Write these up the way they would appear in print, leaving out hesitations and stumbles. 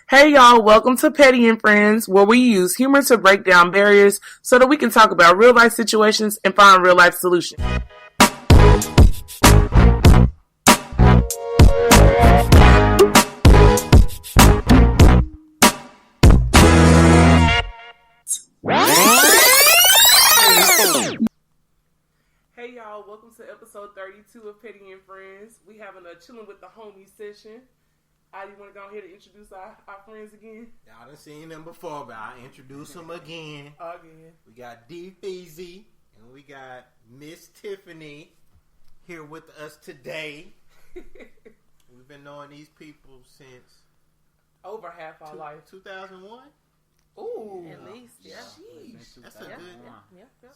Hey y'all, welcome to Petty and Friends, where we use humor to break down barriers so that we can talk about real life situations and find real life solutions. Hey y'all, welcome to episode 32 of Petty and Friends. We having a Chillin with the Homies session. You want to go ahead and introduce our friends again? Y'all done seen them before, but I'll introduce them again. We got D Feezy and we got Miss Tiffany here with us today. We've been knowing these people since over half our life. 2001? Ooh. At least, yeah. Sheesh. That's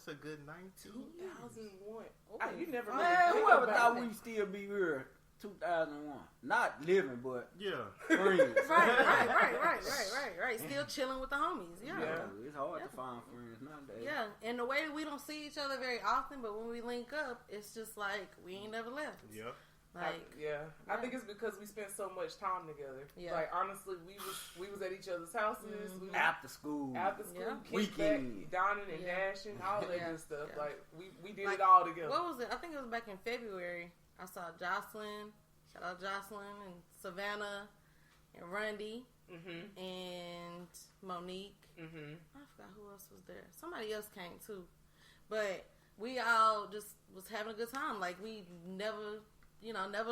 a good 19. 2001. You never Man, really whoever think thought about we'd still be here 2001. Not living, but Yeah. friends. Right. Still chilling with the homies. Yeah. It's hard to find friends nowadays. Yeah. And the way that we don't see each other very often, but when we link up, it's just like we ain't never left. Yep. I think it's because we spent so much time together. Yeah. Like honestly, we was at each other's houses. Mm-hmm. We was After school. kicked back, Weekend. dining and dashing, all that good stuff. Yeah. Like we did it all together. What was it? I think it was back in February. I saw Jocelyn. Shout out Jocelyn and Savannah and Rundy and Monique. I forgot who else was there. Somebody else came too. But we all just was having a good time. Like we never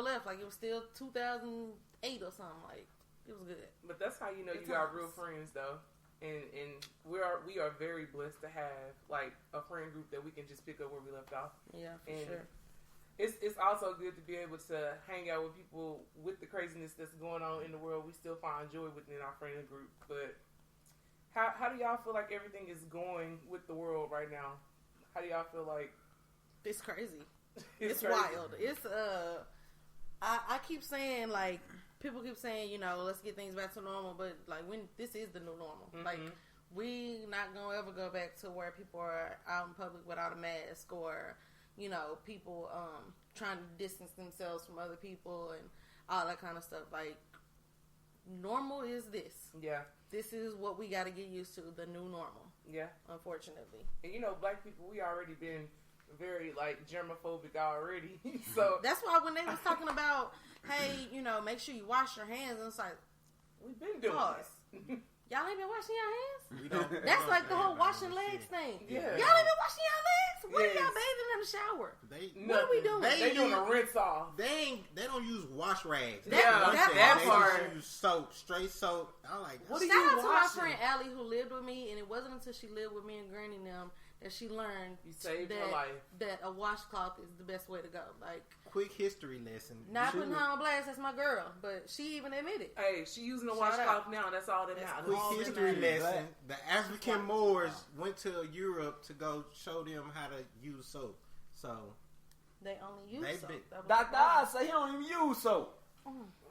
left. Like it was still 2008 or something. Like it was good. But that's how you know you got real friends though. And we are very blessed to have like a friend group that we can just pick up where we left off. Yeah, for sure. It's also good to be able to hang out with people with the craziness that's going on in the world. We still find joy within our friend group. But how do y'all feel like everything is going with the world right now? How do y'all feel like it's crazy? It's crazy. Wild. It's I keep saying like people keep saying let's get things back to normal, but like when this is the new normal, like we not gonna ever go back to where people are out in public without a mask or people trying to distance themselves from other people and all that kind of stuff. Like normal is this. Yeah. This is what we got to get used to. The new normal. Yeah. Unfortunately. And black people, we already been very like germophobic already. So that's why when they was talking about, hey, make sure you wash your hands, and it's like we've been doing this. Y'all ain't been washing your hands? We don't, that's like the whole washing legs thing. Yeah. Y'all ain't been washing your legs? What are y'all bathing in the shower? What are we doing? They doing a rinse off. They don't use wash rags. That part. They use soap, straight soap. I'm like, what shout out to my friend Allie who lived with me, and it wasn't until she lived with me and Granny and them that she learned you saved her life. That a washcloth is the best way to go. Like quick history lesson. Not putting her on blast, that's my girl, but she even admitted. Hey, she using a washcloth now. That's all that matters. Quick history lesson. The African Moors went to Europe to go show them how to use soap. So they only use soap. Dr. Oz say he don't even use soap.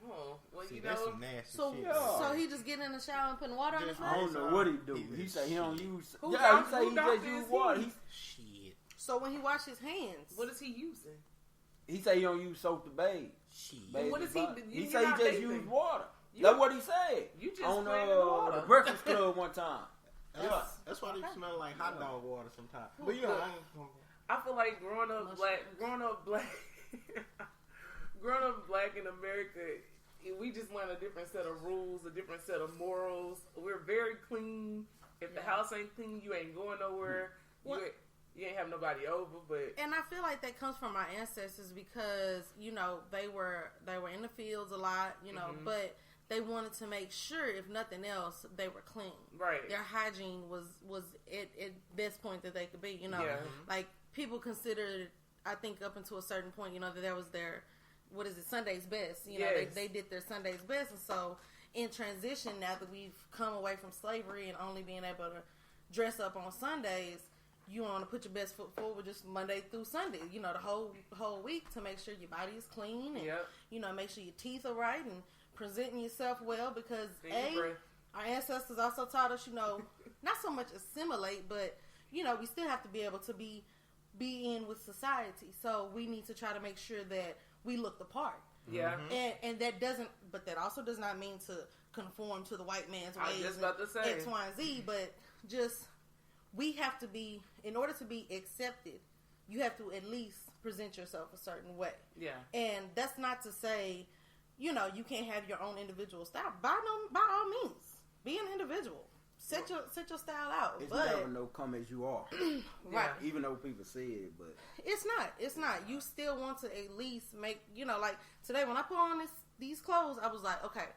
Well, see, that's some nasty shit. So he just get in the shower and putting water on his face? I don't know what he do. He say he don't use. He say he just use water. Shit. So when he wash his hands, what is he using? He say he don't use soap to bathe. Shit. What is he? He say he just use water. That's what he said. You just on the Breakfast Club one time. That's why they smell like hot dog water sometimes. But I feel like growing up black in America, we just learn a different set of rules, a different set of morals. We're very clean. If the house ain't clean, you ain't going nowhere. You ain't have nobody over. And I feel like that comes from our ancestors because they were in the fields a lot, but they wanted to make sure, if nothing else, they were clean. Right. Their hygiene was at best point that they could be. Like people considered, I think up until a certain point, that there was their Sunday's best. They did their Sunday's best, and so in transition, now that we've come away from slavery and only being able to dress up on Sundays, you want to put your best foot forward just Monday through Sunday. The whole week to make sure your body is clean and make sure your teeth are right and presenting yourself well because our ancestors also taught us, not so much assimilate, but we still have to be able to be in with society. So we need to try to make sure that we look the part. Yeah. And that also does not mean to conform to the white man's ways. I was just about to say X, Y, and Z, but just, we have to be, in order to be accepted, you have to at least present yourself a certain way. Yeah. And that's not to say, you can't have your own individual style. By all means, be an individual. Set your style out. It's never no come as you are. Right. Even though people say it, but it's not. You still want to at least make, like today when I put on these clothes, I was like, okay,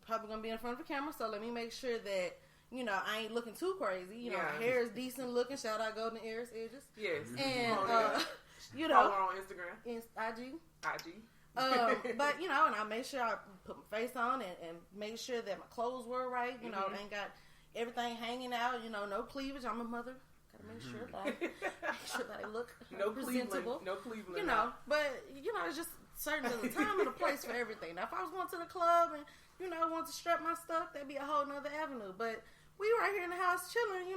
probably gonna be in front of the camera, so let me make sure that I ain't looking too crazy. Hair is decent looking. Shout out Golden Ears Edges. Yes. And follow her on Instagram. IG. But and I made sure I put my face on and made sure that my clothes were right. Ain't got everything hanging out. No cleavage. I'm a mother. Gotta make sure that I look presentable. No Cleveland. But it's just certain there's a time and a place for everything. Now, if I was going to the club and want to strap my stuff, that'd be a whole nother avenue. But we right here in the house chilling.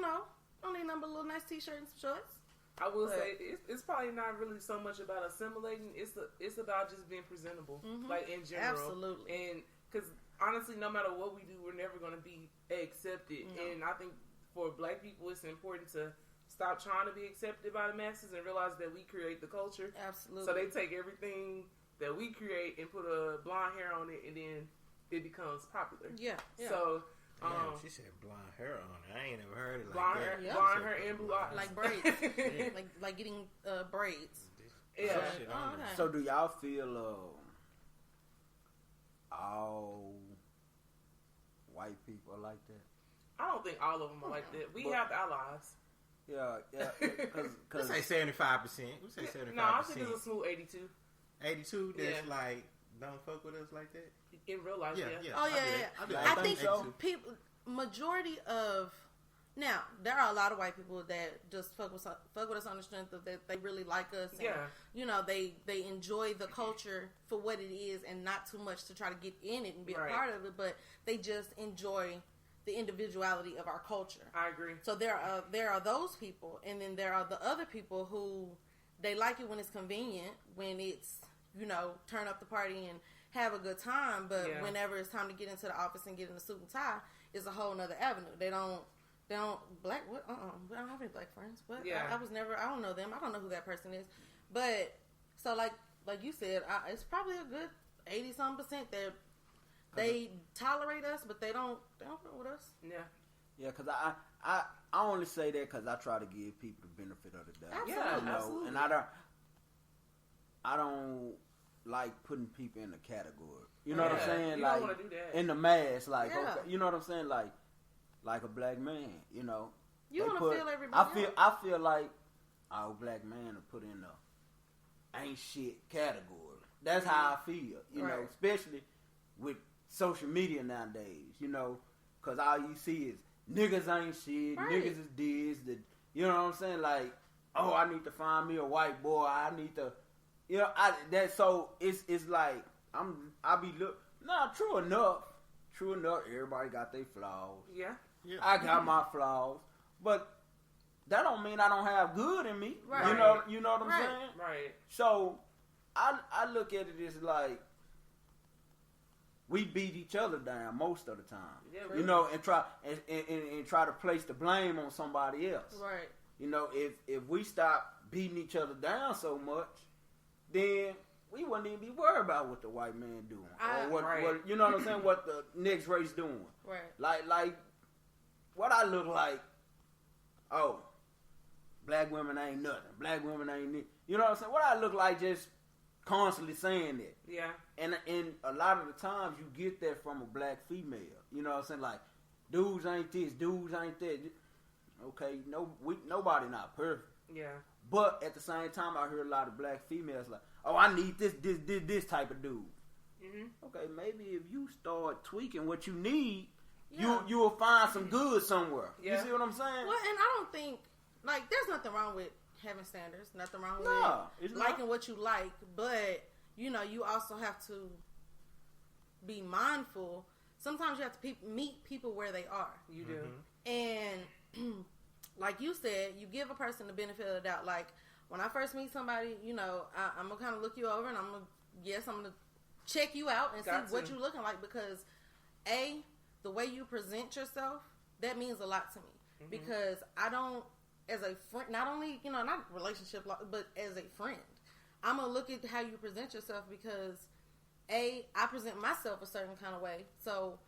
Don't need nothing but a little nice t-shirt and some shorts. I will say it's probably not really so much about assimilating. It's about just being presentable, like in general. Absolutely. And because honestly, no matter what we do, we're never going to be accepted. No. And I think for Black people, it's important to stop trying to be accepted by the masses and realize that we create the culture. Absolutely. So they take everything that we create and put a blonde hair on it, and then it becomes popular. Yeah. So. She said blonde hair on it. I ain't never heard it blonde like that. Blonde hair and blue eyes. Like braids. like getting braids. Yeah. Okay. So do y'all feel all white people are like that? I don't think all of them are like that. We have allies. Yeah. We say 75%. We say 75%. No, I think it's a smooth 82. 82? That's like, don't fuck with us like that? In real life, yeah. Oh, yeah. I think people, majority of, now, there are a lot of white people that just fuck with us on the strength of that they really like us. And, they enjoy the culture for what it is and not too much to try to get in it and be a part of it, but they just enjoy the individuality of our culture. I agree. So there are those people, and then there are the other people who they like it when it's convenient, when it's, turn up the party and have a good time, but whenever it's time to get into the office and get in a suit and tie, it's a whole nother avenue. They don't black. What? I don't have any black friends. What? Yeah. I don't know them. I don't know who that person is. But so like you said, it's probably a good 80-some% that they tolerate us, but they don't fuck with us. Yeah. Yeah, because I only say that because I try to give people the benefit of the doubt. Absolutely. Absolutely. And I don't like putting people in a category. You know what I'm saying? You like don't want to do that. in the mass, like okay, you know what I'm saying? Like a black man, You want to feel everybody. I feel like our black man are put in a ain't shit category. That's how I feel. You know, especially with social media nowadays. Because all you see is niggas ain't shit. Right. Niggas is this. You know what I'm saying? Like, oh, I need to find me a white boy. I need to. So it's like I be true enough. Everybody got their flaws. Yeah. I got my flaws, but that don't mean I don't have good in me. Right. You know what I'm saying? Right. So I look at it as like we beat each other down most of the time. Yeah, really. And try to place the blame on somebody else. Right. If we stop beating each other down so much, then we wouldn't even be worried about what the white man doing or what you know what I'm saying, what the next race doing. Right. Like what I look like. Oh, black women ain't nothing. Black women ain't. You know what I'm saying? What I look like just constantly saying that. Yeah. And a lot of the times you get that from a black female. You know what I'm saying? Like, dudes ain't this, dudes ain't that. Okay, nobody not perfect. Yeah. But at the same time, I hear a lot of black females like, oh, I need this type of dude. Mm-hmm. Okay, maybe if you start tweaking what you need, you will find some good somewhere. Yeah. You see what I'm saying? Well, and I don't think, there's nothing wrong with having standards. Nothing wrong with liking what you like. But, you also have to be mindful. Sometimes you have to meet people where they are. You do. And like you said, you give a person the benefit of the doubt. Like, when I first meet somebody, I'm going to kind of look you over and I'm going to check you out and see what you're looking like, because the way you present yourself, that means a lot to me. Because I don't, as a friend, not only, not relationship, but as a friend, I'm going to look at how you present yourself, because I present myself a certain kind of way. So,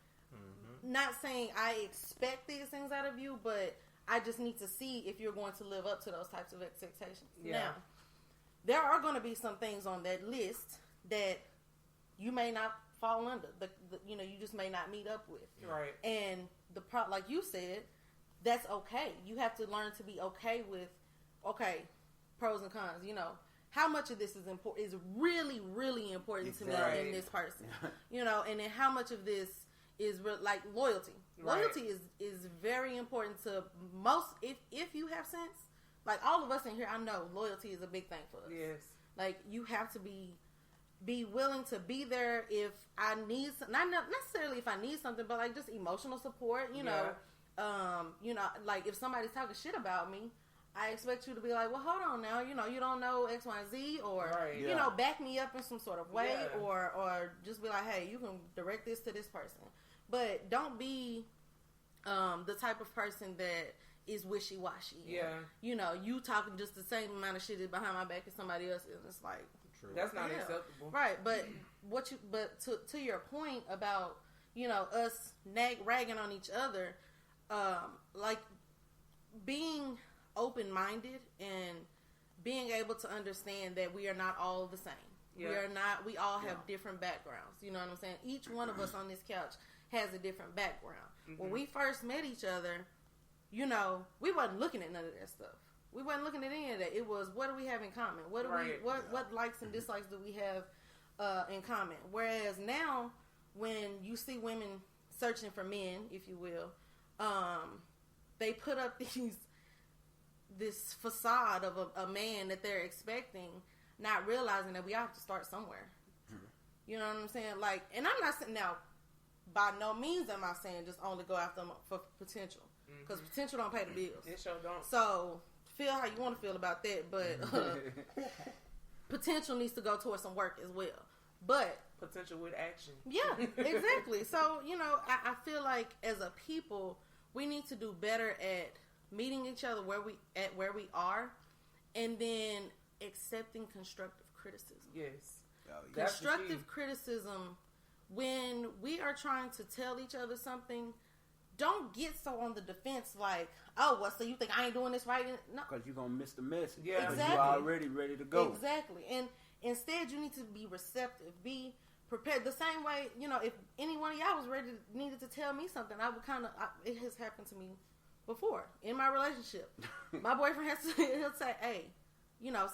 not saying I expect these things out of you, but I just need to see if you're going to live up to those types of expectations. Yeah. Now, there are going to be some things on that list that you may not fall under, you just may not meet up with. Right. And like you said, that's okay. You have to learn to be okay with, pros and cons. How much of this is important, is really, really important to me in this person. And then how much of this is like loyalty. Right. Loyalty is very important to most, if you have sense. Like all of us in here, I know loyalty is a big thing for us. Yes. Like you have to be willing to be there if I need, not necessarily if I need something, but like just emotional support, like if somebody's talking shit about me, I expect you to be like, well, hold on now, you don't know X, Y, and Z, or, back me up in some sort of way, or just be like, hey, you can direct this to this person. But don't be the type of person that is wishy-washy. Yeah. You talking just the same amount of shit behind my back as somebody else, and it's like, true. That's not acceptable. Right, but to your point about, us ragging on each other, like being open-minded and being able to understand that we are not all the same. Yeah. We all have different backgrounds. You know what I'm saying? Each one of us on this couch has a different background. When we first met each other, we wasn't looking at none of that stuff. We wasn't looking at any of that. It was, what do we have in common? What likes and dislikes do we have in common? Whereas now, when you see women searching for men, if you will, they put up this facade of a man that they're expecting, not realizing that we all have to start somewhere. You know what I'm saying? Like, and I'm not saying now, by no means am I saying just only go after them for potential, because potential don't pay the bills. It sure don't. So feel how you want to feel about that, but potential needs to go towards some work as well. But potential with action. Yeah, exactly. So I feel like as a people, we need to do better at meeting each other where we are, and then accepting constructive criticism. Yes. Constructive criticism, when we are trying to tell each other something, don't get so on the defense like, oh, well, so you think I ain't doing this right? No. Because you're going to miss the message. Yeah. Exactly. You're already ready to go. Exactly. And instead, you need to be receptive. Be prepared. The same way, if any one of y'all was needed to tell me something, I would it has happened to me before in my relationship. My boyfriend he'll say, hey,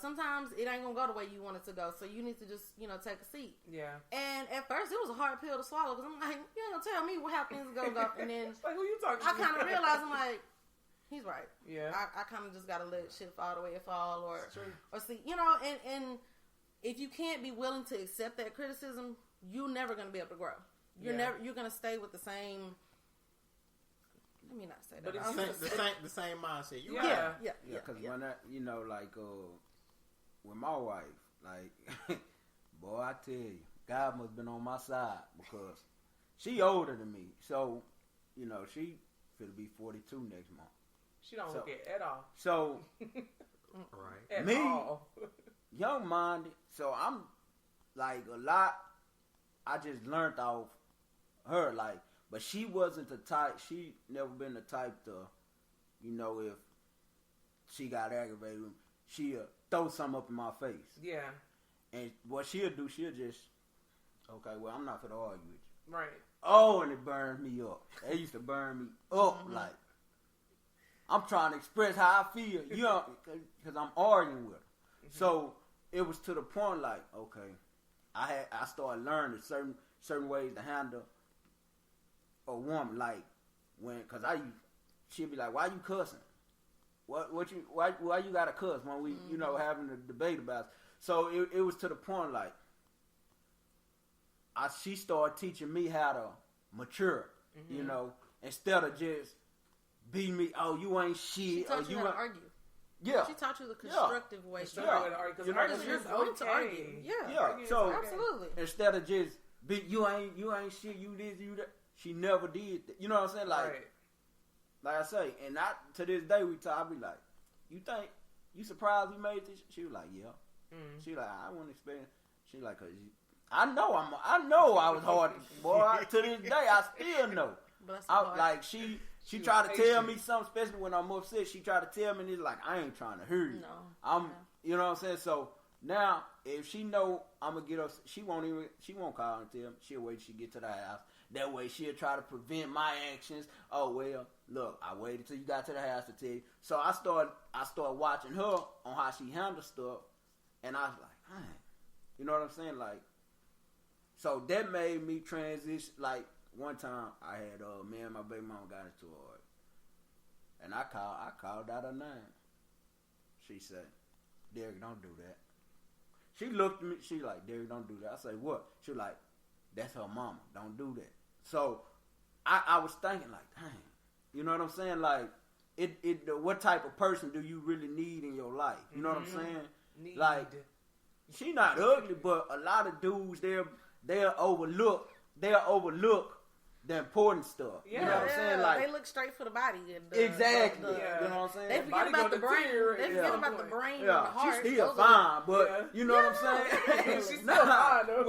sometimes it ain't gonna go the way you want it to go, so you need to just take a seat. Yeah. And at first it was a hard pill to swallow, because I'm like, you ain't gonna tell me how things go, and then it's like, who you talking to? I kind of realized, I'm like, he's right. Yeah. I kind of just gotta let shit fall the way it fall, or see, and if you can't be willing to accept that criticism, you're never gonna be able to grow. You're gonna stay with the same. Let me not say that. But the same mindset. Yeah. Because when with my wife, like, boy, I tell you, God must have been on my side, because she older than me. So, she finna be 42 next month. She don't look it at all. So, right. At me, all. Young-minded. So I'm like a lot. I just learned off her, like. But she wasn't the type, she never been the type to, if she got aggravated, she'll throw something up in my face. Yeah. And what she'll do, she'll just, okay, well, I'm not going to argue with you. Right. Oh, and it burned me up. It used to burn me up, like, I'm trying to express how I feel, because I'm arguing with her. So, it was to the point, like, okay, I started learning certain ways to handle a woman, like, cause she'd be like, why you cussing? Why you gotta cuss when we, having a debate about it? So it was to the point, like, she started teaching me how to mature, instead of just beating me, oh, you ain't shit. She taught you how to argue. Yeah. She taught you the constructive way. Because artists are going to argue. Yeah. So absolutely. Instead of just you ain't shit, you this, you that. She never did that. You know what I'm saying? Like I say, and to this day we talk. I be like, you think you surprised we made this? She was like, yeah. Mm. She like, I wouldn't expect. She like, cause I know I was hard, boy. To this day, I still know. Like she tried to tell me something, especially when I'm upset. She tried to tell me, and it's like I ain't trying to hear you. No, you know what I'm saying. So now, if she know I'm gonna get up, she won't call and tell me. She'll wait till she get to the house. That way, she'll try to prevent my actions. Oh well, look, I waited till you got to the house to tell you. So I started watching her on how she handles stuff, and I was like, man, you know what I'm saying, like. So that made me transition. Like one time, I had me and my baby mama got into it, and I called out her name. She said, "Derek, don't do that." She looked at me. She like, "Derek, don't do that." I say, "What?" She like, "That's her mama. Don't do that." So I was thinking like, dang, you know what I'm saying? Like, what type of person do you really need in your life? You know what I'm saying? Like, she not ugly, but a lot of dudes they'll overlook the important stuff. Yeah, you know what I'm saying? Like, they look straight for the body. Exactly. You know what I'm saying? They forget about the brain. They forget about the brain and the heart. She's still fine, but you know what I'm saying? She's still fine, though.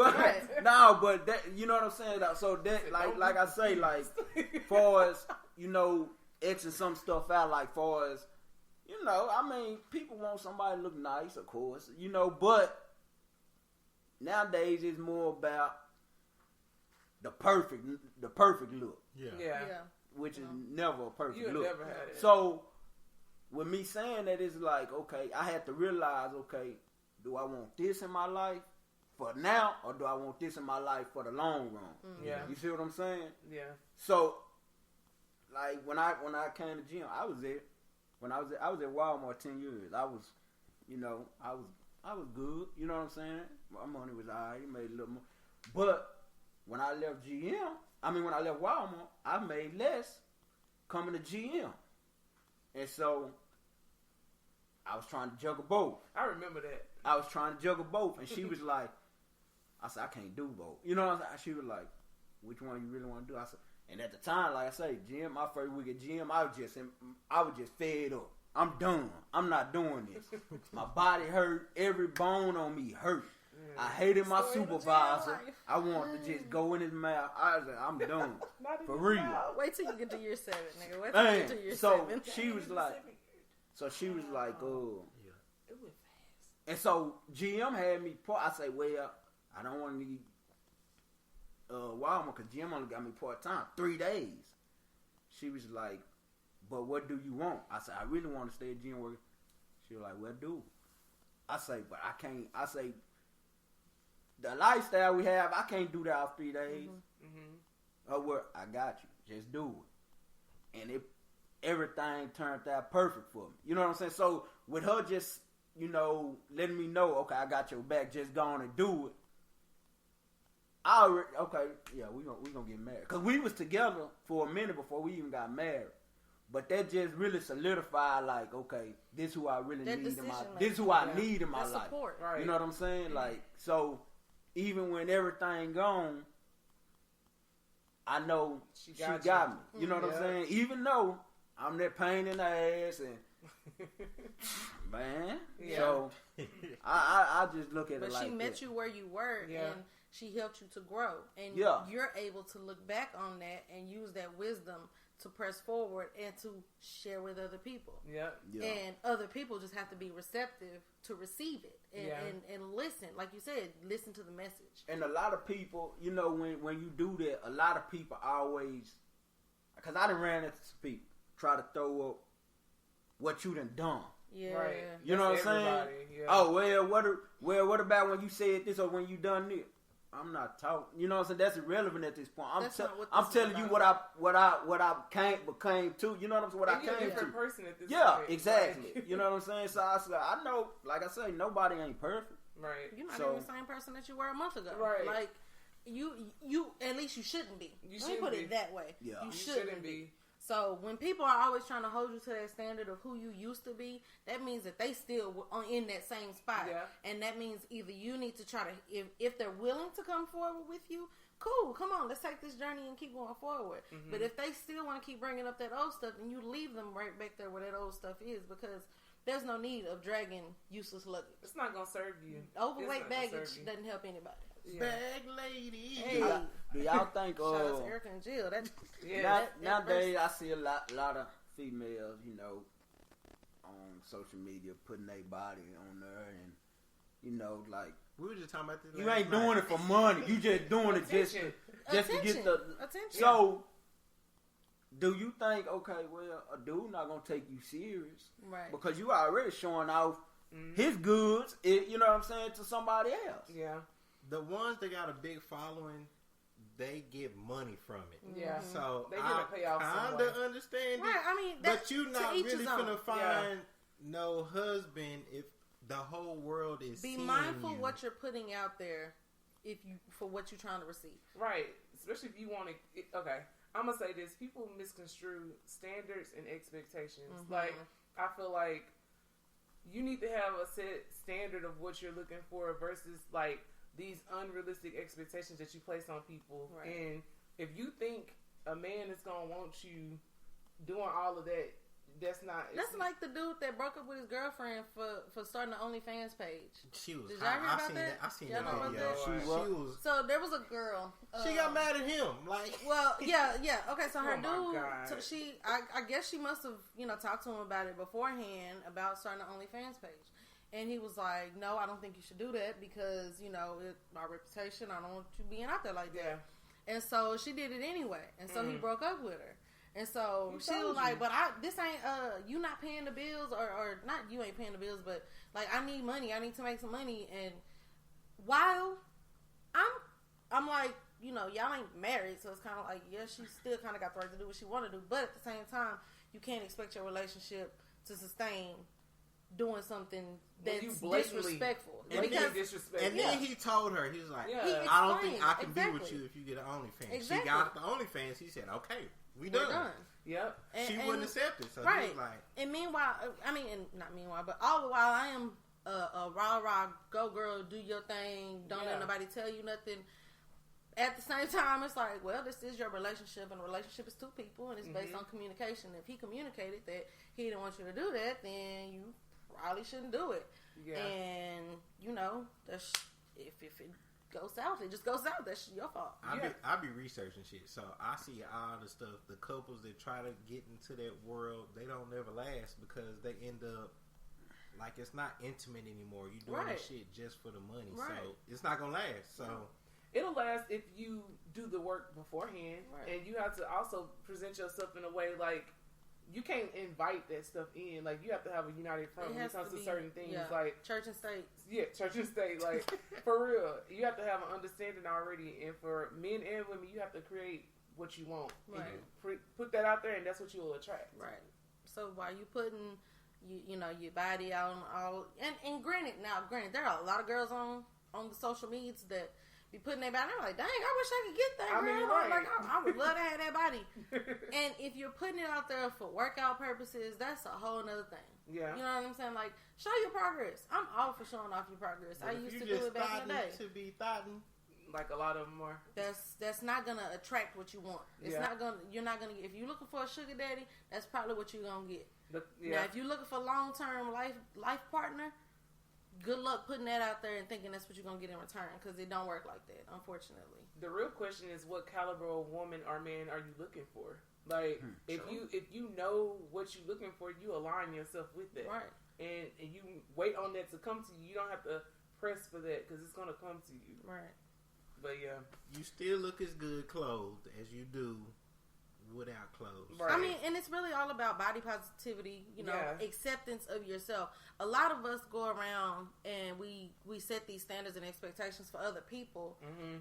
But that, you know what I'm saying? So that, like I say, like, far as, you know, Xing some stuff out, like, far as, you know, I mean, people want somebody to look nice, of course, you know, but nowadays it's more about the perfect look. Yeah. Which is never a perfect look. Never had it. So with me saying that, it's like, okay, I had to realize, okay, do I want this in my life for now, or do I want this in my life for the long run? Yeah. You see what I'm saying? Yeah. So like when I came to gym, I was at Walmart 10 years. I was, you know, I was good. You know what I'm saying? My money was alright. Made a little more, but when I left when I left Walmart, I made less coming to GM. And so, I was trying to juggle both. I remember that. I was trying to juggle both. And she was like, I said, I can't do both. You know what I'm saying? She was like, which one you really want to do? I said, and at the time, like I say, GM, my first week at GM, I was just fed up. I'm done. I'm not doing this. My body hurt. Every bone on me hurt. I hated my supervisor. I wanted to just go in his mouth. I was like, I'm done. For real. Wait till you get to year 7, nigga. Wait till you get to year 7. She was like, oh. Yeah. It went fast. And so GM had me I say, well, I don't want to need Walmart because GM only got me part-time 3 days. She was like, but what do you want? I said, I really want to stay at GM working. She was like, well, dude. I say, but I can't. I say, the lifestyle we have, I can't do that off 3 days. Oh, well, I got you. Just do it. And everything turned out perfect for me. You know what I'm saying? So with her just, you know, letting me know, okay, I got your back, just go on and do it. We gonna get married. Because we was together for a minute before we even got married. But that just really solidified, like, okay, this is who I really need in my life. This is who I need in my life. Support. Right. You know what I'm saying? Like, so even when everything gone, I know she got me. You know what I'm saying? Even though I'm that pain in the ass and man. Yeah. So I just look at it like that. But she met you where you were and she helped you to grow. And you're able to look back on that and use that wisdom to press forward and to share with other people. Yeah. And other people just have to be receptive to receive it and listen. Like you said, listen to the message. And a lot of people, you know, when you do that, a lot of people always, because I done ran into some people, try to throw up what you done. Yeah. Right. You know what I'm saying? Yeah. Oh, what about when you said this or when you done this? I'm not talking. You know what I'm saying? That's irrelevant at this point. I'm telling you what I came to. You know what I'm saying? What I came to. You're a different person at this point. Yeah, exactly. Right. You know what I'm saying? So I know, like I say, nobody ain't perfect. Right. You're not even the same person that you were a month ago. Right. Like you at least you shouldn't be. Let me put it that way. Yeah. You shouldn't be. So when people are always trying to hold you to that standard of who you used to be, that means that they still are in that same spot. Yeah. And that means either you need to try to, if they're willing to come forward with you, cool, come on, let's take this journey and keep going forward. Mm-hmm. But if they still want to keep bringing up that old stuff, then you leave them right back there where that old stuff is, because there's no need of dragging useless luggage. It's not going to serve you. Overweight baggage doesn't help anybody. Yeah. Bag lady. Hey. Do y'all think? Shout out to Erica and Jill. Nowadays, I see a lot of females, you know, on social media putting their body on there, and you know, like we were just talking about this. You ain't doing it for money. You just doing it just to get the attention. So, do you think? Okay, well, a dude not gonna take you serious, right? Because you already showing off his goods. You know what I'm saying, to somebody else. Yeah. The ones that got a big following, they get money from it. Yeah. So they get a payoff. I understand right. I mean, but you're not really gonna find no husband if the whole world is. Be mindful what you're putting out there, for what you're trying to receive. Right. Especially if you want to. Okay. I'm gonna say this: people misconstrue standards and expectations. Mm-hmm. Like, I feel like you need to have a set standard of what you're looking for versus like these unrealistic expectations that you place on people. Right. And if you think a man is gonna want you doing all of that, that's not. That's like the dude that broke up with his girlfriend for starting the OnlyFans page. She was. Did y'all hear about that? I seen that video. She was. So there was a girl. She got mad at him. Like. Well, yeah. Okay, so her dude. So I guess she must have talked to him about it beforehand about starting the OnlyFans page. And he was like, no, I don't think you should do that because, my reputation, I don't want you being out there like that. Yeah. And so she did it anyway. And so he broke up with her. And so she was like, but this ain't, you not paying the bills or not you ain't paying the bills, but like, I need money. I need to make some money. And while I'm like, y'all ain't married. So it's kind of like, yeah, she still kind of got the right to do what she want to do. But at the same time, you can't expect your relationship to sustain doing something that's disrespectful. And then he told her, he was like, I don't think I can be with you if you get an OnlyFans. Exactly. She got the OnlyFans. He said, okay, we're done. Yep. She wouldn't accept it. So right. he was like, and meanwhile, not meanwhile, but all the while I am a rah, go girl, do your thing, don't let nobody tell you nothing. At the same time, it's like, well, this is your relationship, and a relationship is two people, and it's based on communication. If he communicated that he didn't want you to do that, then you probably shouldn't do it. Yeah. And that's if it goes south, it just goes south. That's your fault. I be researching shit, so I see all the stuff. The couples that try to get into that world, they don't never last because they end up like it's not intimate anymore. You doing that shit just for the money, so it's not gonna last. So. It'll last if you do the work beforehand, and you have to also present yourself in a way like you can't invite that stuff in. Like you have to have a united front when it comes to certain things, like church and state. Yeah, church and state. Like for real, you have to have an understanding already. And for men and women, you have to create what you want. Right. And put that out there, and that's what you will attract. Right. So while you putting your body out on all, and granted, there are a lot of girls on the social medias that be putting their body. I'm like, dang, I wish I could get that. I would love to have that body. And if you're putting it out there for workout purposes, that's a whole nother thing. Yeah, you know what I'm saying? Like, show your progress. I'm all for showing off your progress. But I used to do it back in the day. To be thotting, like a lot of them are. That's not gonna attract what you want. It's not gonna. You're not gonna get. If you're looking for a sugar daddy, that's probably what you're gonna get. Now, if you're looking for long-term life partner, good luck putting that out there and thinking that's what you're going to get in return, because it don't work like that, unfortunately. The real question is, what caliber of woman or man are you looking for? Like, if you know what you're looking for, you align yourself with that. Right. And you wait on that to come to you. You don't have to press for that because it's going to come to you. Right. But, yeah. You still look as good clothed as you do without clothes. Right. I mean, and it's really all about body positivity, acceptance of yourself. A lot of us go around and we set these standards and expectations for other people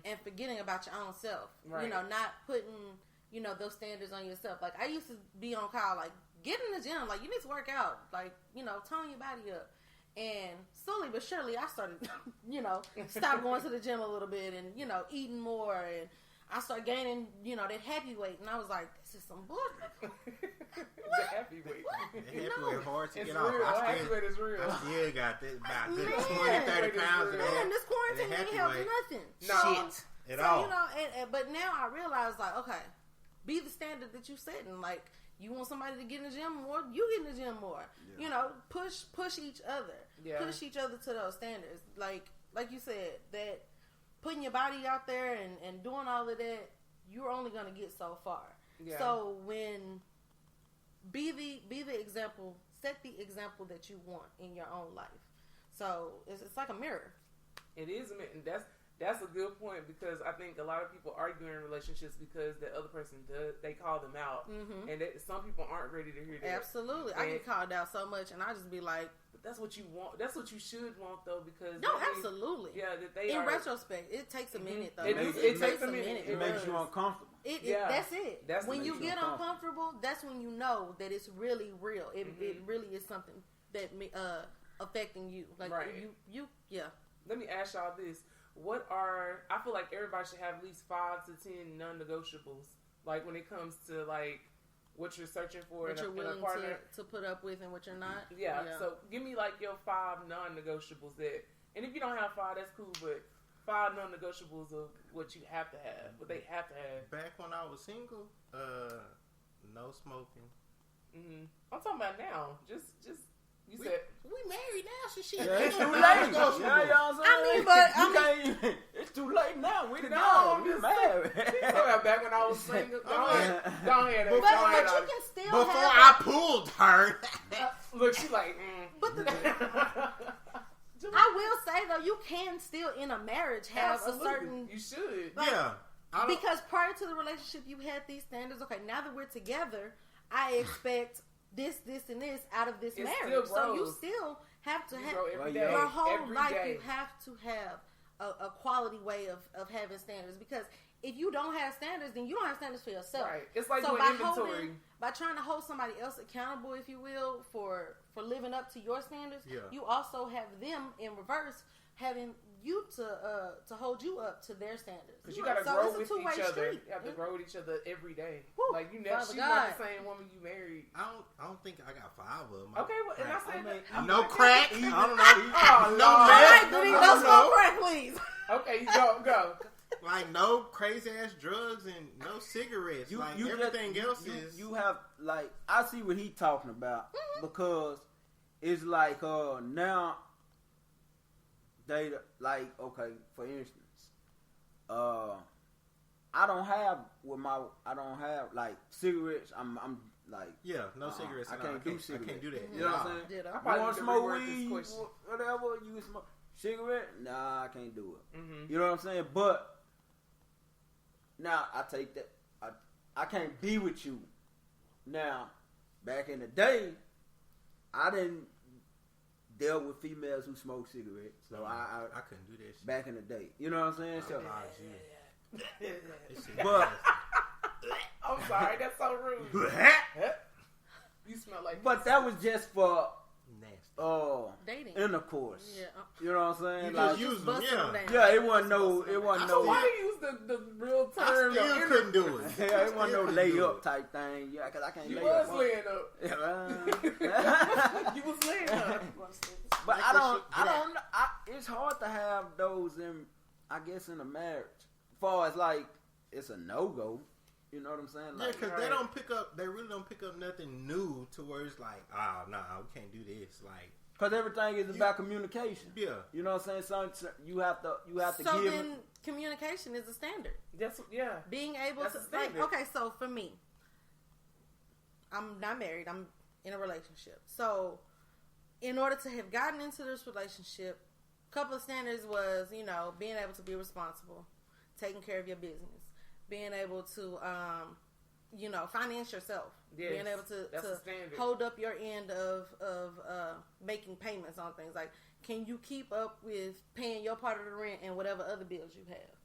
and forgetting about your own self. Right. Not putting, those standards on yourself. Like, I used to be on call, like, get in the gym. Like, you need to work out. Like, tone your body up. And slowly but surely I started, stop going to the gym a little bit and, eating more. And I started gaining, that happy weight, and I was like, this is some bullshit. The happy weight. The happy weight hard to it's get real. off. Happy weight is real. I still got this about 20, 30 pounds of that. Man, this quarantine ain't helping nothing. No. Shit at all. But now I realize, like, okay, be the standard that you setting. Like, you want somebody to get in the gym more, you get in the gym more. Yeah. Push each other. Yeah. Push each other to those standards. Like you said, that putting your body out there and doing all of that, you're only going to get so far. Yeah. So when be the example, set the example that you want in your own life. So it's like a mirror. It is, and that's a good point, because I think a lot of people argue in relationships because the other person they call them out, and some people aren't ready to hear that. Absolutely, I get called out so much, and I just be like, but that's what you want. That's what you should want, though, because absolutely, that they in retrospect, it takes a minute though. It takes a minute. It makes you uncomfortable. That's it. That's when you get uncomfortable. That's when you know that it's really real. It really is something that affecting you. Like you. Let me ask y'all this. I feel like everybody should have at least 5 to 10 non-negotiables. Like when it comes to like what you're searching for what you're willing to put up with and what you're not. Yeah. So give me like your 5 non-negotiables and if you don't have 5, that's cool, but 5 non-negotiables of what you have to have, what they have to have. Back when I was single, no smoking. I'm talking about now. Just. You said we married now, so shit. Yeah, it's too late. It's too late now. We together. Married. Back when I was single. Go ahead. But you can still before I pulled her. Look, she like. But I will say though, you can still in a marriage have a certain. You should. Because prior to the relationship, you had these standards. Okay, now that we're together, I expect this, and this out of this marriage. So you still have to have your whole life. You have to have a quality way of having standards, because if you don't have standards, then you don't have standards for yourself. Right. It's like doing inventory. By trying to hold somebody else accountable, if you will, for living up to your standards, you also have them in reverse having you to hold you up to their standards. Because you got to grow with each other. You have to grow with each other every day. Woo. Like she's not the same woman you married. I don't think I got 5 of them. Okay, well, and I said no crack. I don't know. No smoke crack, please. Okay, go. Like no crazy ass drugs and no cigarettes. Everything else is. You have like, I see what he's talking about, because it's like now. They like, okay, for instance, I don't have like cigarettes. I'm like, no cigarettes. I can't do cigarettes. I can't do that. You know what I'm saying? You want to smoke weed, whatever you smoke, cigarette? Nah, I can't do it. You know what I'm saying? But now I take that. I can't be with you. Now, back in the day, I didn't dealt with females who smoke cigarettes, so I couldn't do that shit back in the day. You know what I'm saying? So, but I'm sorry, that's so rude. You smell like. But that was just for dating, intercourse. Yeah, you know what I'm saying? You like, use them, it wasn't no. Why do you use the real term? I still couldn't do it. It wasn't no layup type thing. Yeah, because I can't lay up. You was laying up. You was laying up. But I don't. It's hard to have those in a marriage. As far as like, it's a no go. You know what I'm saying? Like, because they really don't pick up nothing new to where it's like, we can't do this. Like, because everything is about communication. Yeah. You know what I'm saying? So you have to so give. So then communication is a standard. Yeah. Being able to, like, okay, so for me, I'm not married. I'm in a relationship. So in order to have gotten into this relationship, a couple of standards was, being able to be responsible, taking care of your business, being able to, finance yourself, being able to hold up your end of making payments on things. Like, can you keep up with paying your part of the rent and whatever other bills you have?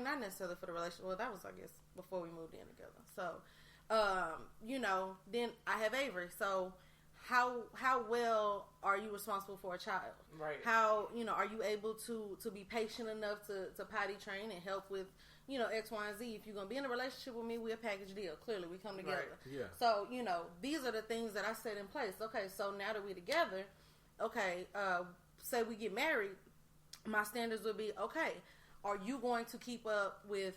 Not necessarily for the relationship. Well, that was, I guess, before we moved in together. So, then I have Avery. So, how well are you responsible for a child? Right. How, are you able to be patient enough to potty train and help with, X, Y, and Z. If you're going to be in a relationship with me, we're a package deal. Clearly, we come together. Right. Yeah. So, these are the things that I set in place. Okay, so now that we're together, say we get married, my standards would be, okay, are you going to keep up with,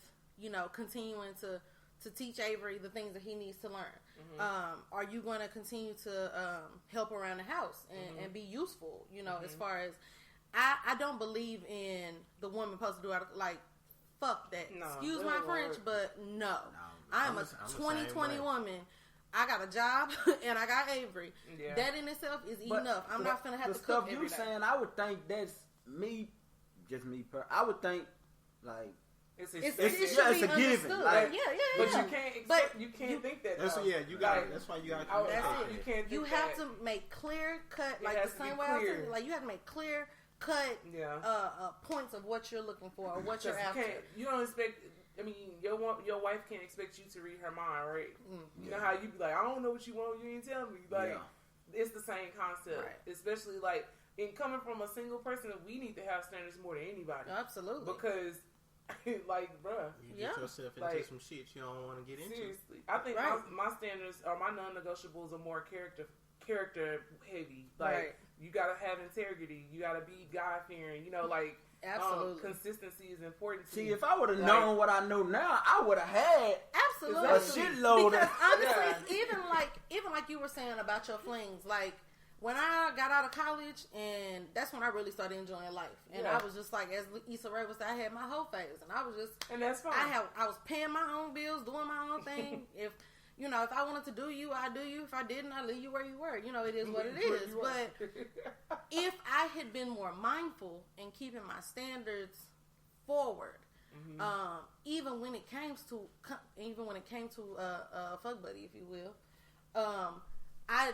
continuing to teach Avery the things that he needs to learn? Mm-hmm. Are you going to continue to help around the house and be useful, as far as, I don't believe in the woman supposed to do it, like, fuck that. No, excuse my French, but no. I'm a 2020 woman. I got a job and I got Avery. Yeah. That in itself is enough. I'm not gonna have to cook every day. The stuff you saying, I would think that's me. I would think like it's a given. Like, but you can't think that. That's why you got. You can't. You have to make clear cut, like the same way I was saying. Like you have to make clear cut points of what you're looking for or what you're after. You don't expect. I mean, your wife can't expect you to read her mind, right? You know how you be like, I don't know what you want, you ain't tell me. Like, it's the same concept, right. Especially like in coming from a single person. We need to have standards more than anybody. Absolutely, because like, bruh, you get yourself into some shit you don't want to get into. Seriously, I think my standards or my non-negotiables are more character heavy. Like, you gotta have integrity. You gotta be God fearing. Like. Absolutely, consistency is important. See, if I would have known what I know now, I would have had a shitload. Because honestly, even like you were saying about your flings, like when I got out of college, and that's when I really started enjoying life. And I was just like, as Issa Rae was, I had my whole phase, and I was just, and that's fine. I was paying my own bills, doing my own thing. If I wanted to do you, I do you. If I didn't, I leave you where you were. It is what it is. But if I had been more mindful in keeping my standards forward, even when it came to a fuck buddy, if you will, I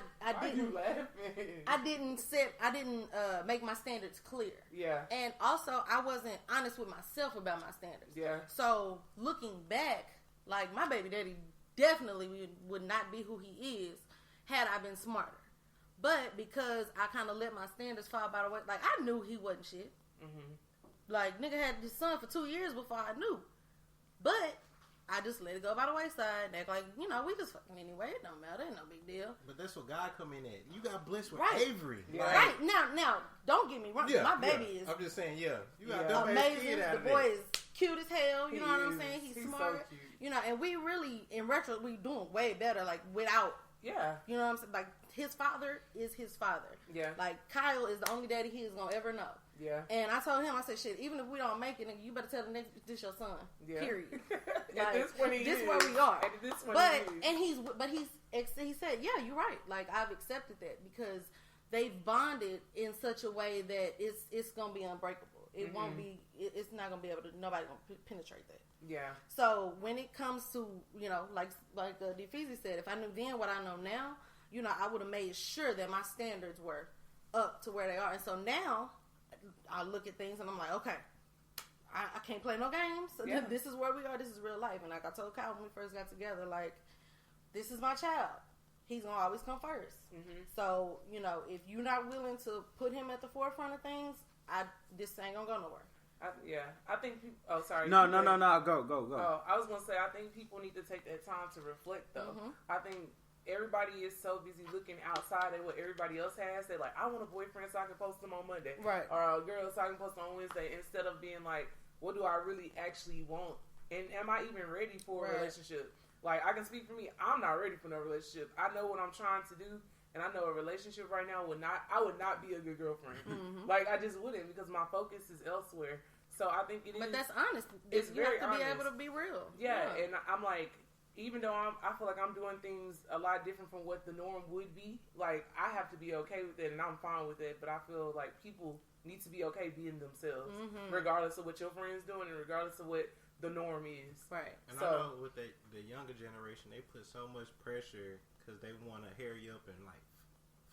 didn't make my standards clear. Yeah. And also, I wasn't honest with myself about my standards. Yeah. So looking back, like my baby daddy definitely would not be who he is had I been smarter. But because I kind of let my standards fall by the way, like I knew he wasn't shit. Mm-hmm. Like nigga had his son for 2 years before I knew. But I just let it go by the wayside and act like, we just fucking anyway. It don't matter. It ain't no big deal. But that's what God come in at. You got blessed with Avery. Yeah. Right. Now, don't get me wrong. Yeah, my baby is. I'm just saying, you got amazing. Kid out the boy is cute as hell. You know what I'm saying? He's smart. So cute. And we really, in retro, we doing way better, like, without. Yeah. You know what I'm saying? Like, his father is his father. Yeah. Like, Kyle is the only daddy he is going to ever know. Yeah. And I told him, I said, shit, even if we don't make it, you better tell the next this your son. Yeah. Period. At this point, this is where we are. At this point, he said, yeah, you're right. Like, I've accepted that because they've bonded in such a way that it's going to be unbreakable. It won't be, it's not going to be able to, nobody going to penetrate that. Yeah. So when it comes to, like DeFeezy said, if I knew then what I know now, I would have made sure that my standards were up to where they are. And so now I look at things and I'm like, okay, I can't play no games. So this is where we are. This is real life. And like I told Kyle when we first got together, like, this is my child. He's going to always come first. Mm-hmm. So, if you're not willing to put him at the forefront of things, this ain't going to go nowhere. I think people, oh, sorry. No, go. Oh, I was going to say, I think people need to take that time to reflect, though. Mm-hmm. I think everybody is so busy looking outside at what everybody else has. They're like, I want a boyfriend so I can post him on Monday. Right. Or a girl so I can post him on Wednesday, instead of being like, what do I really actually want? And am I even ready for a relationship? Like, I can speak for me. I'm not ready for no relationship. I know what I'm trying to do. And I know a relationship right now I would not be a good girlfriend. Mm-hmm. Like, I just wouldn't, because my focus is elsewhere. So I think it is. But that's honest. It's you very have to honest. be able to be real. Yeah. And I'm like, even though I feel like I'm doing things a lot different from what the norm would be, like, I have to be okay with it, and I'm fine with it. But I feel like people need to be okay being themselves, regardless of what your friends doing and regardless of what the norm is. Right. And I know with the younger generation, they put so much pressure because they want to hurry up and like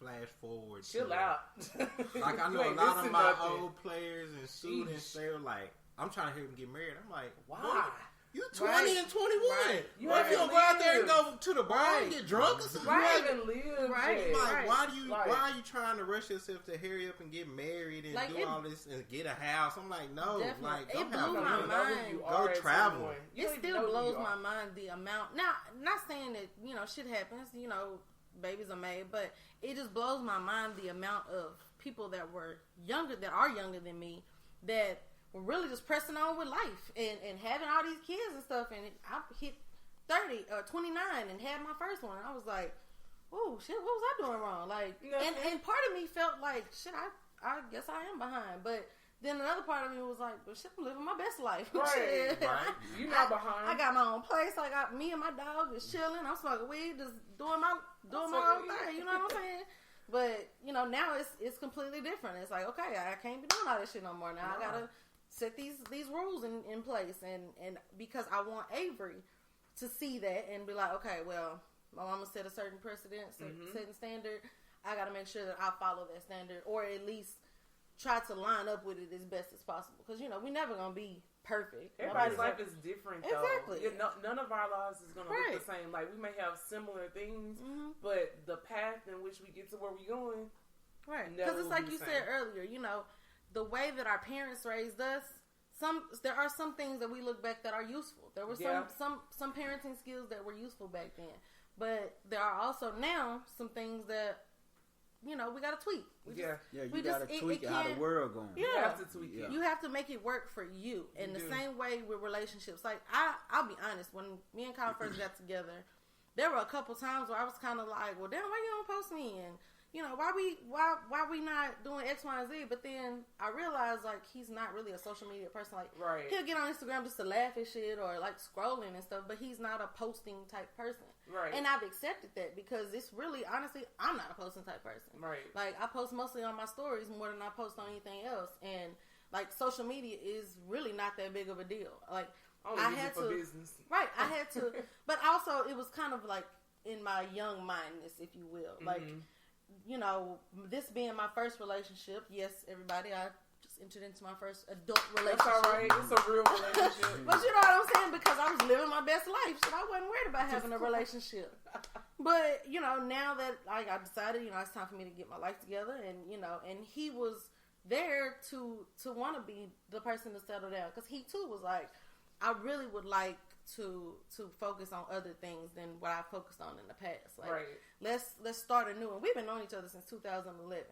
flash forward. Chill out. Like, I know a lot of my old players and students, they were like, I'm trying to hear them get married. I'm like, why? You 20 and 21. Right. You don't go out there and go to the bar and get drunk or something? You haven't lived. Right. Yet. Like, why are you trying to rush yourself to hurry up and get married and do all this and get a house? I'm like, no. Definitely. Like, it blew my mind. Go travel. It still blows my mind the amount. Now, not saying that, shit happens, babies are made, but it just blows my mind the amount of people that are younger than me that were really just pressing on with life and having all these kids and stuff. And I hit 30 or 29 and had my first one. I was like, oh shit, what was I doing wrong? Like, and part of me felt like, shit, I guess I am behind. But then another part of me was like, well, shit, I'm living my best life. Right. You're not behind. I got my own place. I got me and my dog just chilling. I'm smoking weed, just doing my own thing. You know what I'm saying? But, now it's completely different. It's like, okay, I can't be doing all this shit no more. Now I gotta set these rules in place. And because I want Avery to see that and be like, okay, well, my mama set a certain precedent, certain standard. I gotta make sure that I follow that standard, or at least try to line up with it as best as possible. Because, we never gonna be perfect. Everybody's life is different, though. Exactly. None of our lives is gonna look the same. Like, we may have similar things, but the path in which we get to where we're going, right? Because it's like you said earlier, the way that our parents raised us, there are some things that we look back that are useful. There were some parenting skills that were useful back then, but there are also now some things that we got to tweak. You got to tweak how the world going. Yeah, you have to tweak it. You have to make it work for you. And the same way with relationships. Like, I'll be honest, when me and Kyle first got together, there were a couple times where I was kind of like, well, damn, why you don't post me? And, why we not doing X, Y, and Z? But then I realized, like, he's not really a social media person. Like, he'll get on Instagram just to laugh at shit or, like, scrolling and stuff, but he's not a posting type person. Right. And I've accepted that because it's really, honestly, I'm not a posting type person. Right. Like, I post mostly on my stories more than I post on anything else. And, like, social media is really not that big of a deal. Like, I had to. Business. Right. I had to. But also, it was kind of, like, in my young mindness, if you will. Like, this being my first relationship, yes, everybody, I just entered into my first adult relationship. That's all right. It's a real relationship. But you know what I'm saying? Because I was living my best life, so I wasn't worried about having a relationship. But, now that I decided, it's time for me to get my life together, and, and he was there to want to be the person to settle down. Because he, too, was like, I really would like to focus on other things than what I focused on in the past. Like, let's start anew. And we've been knowing each other since 2011.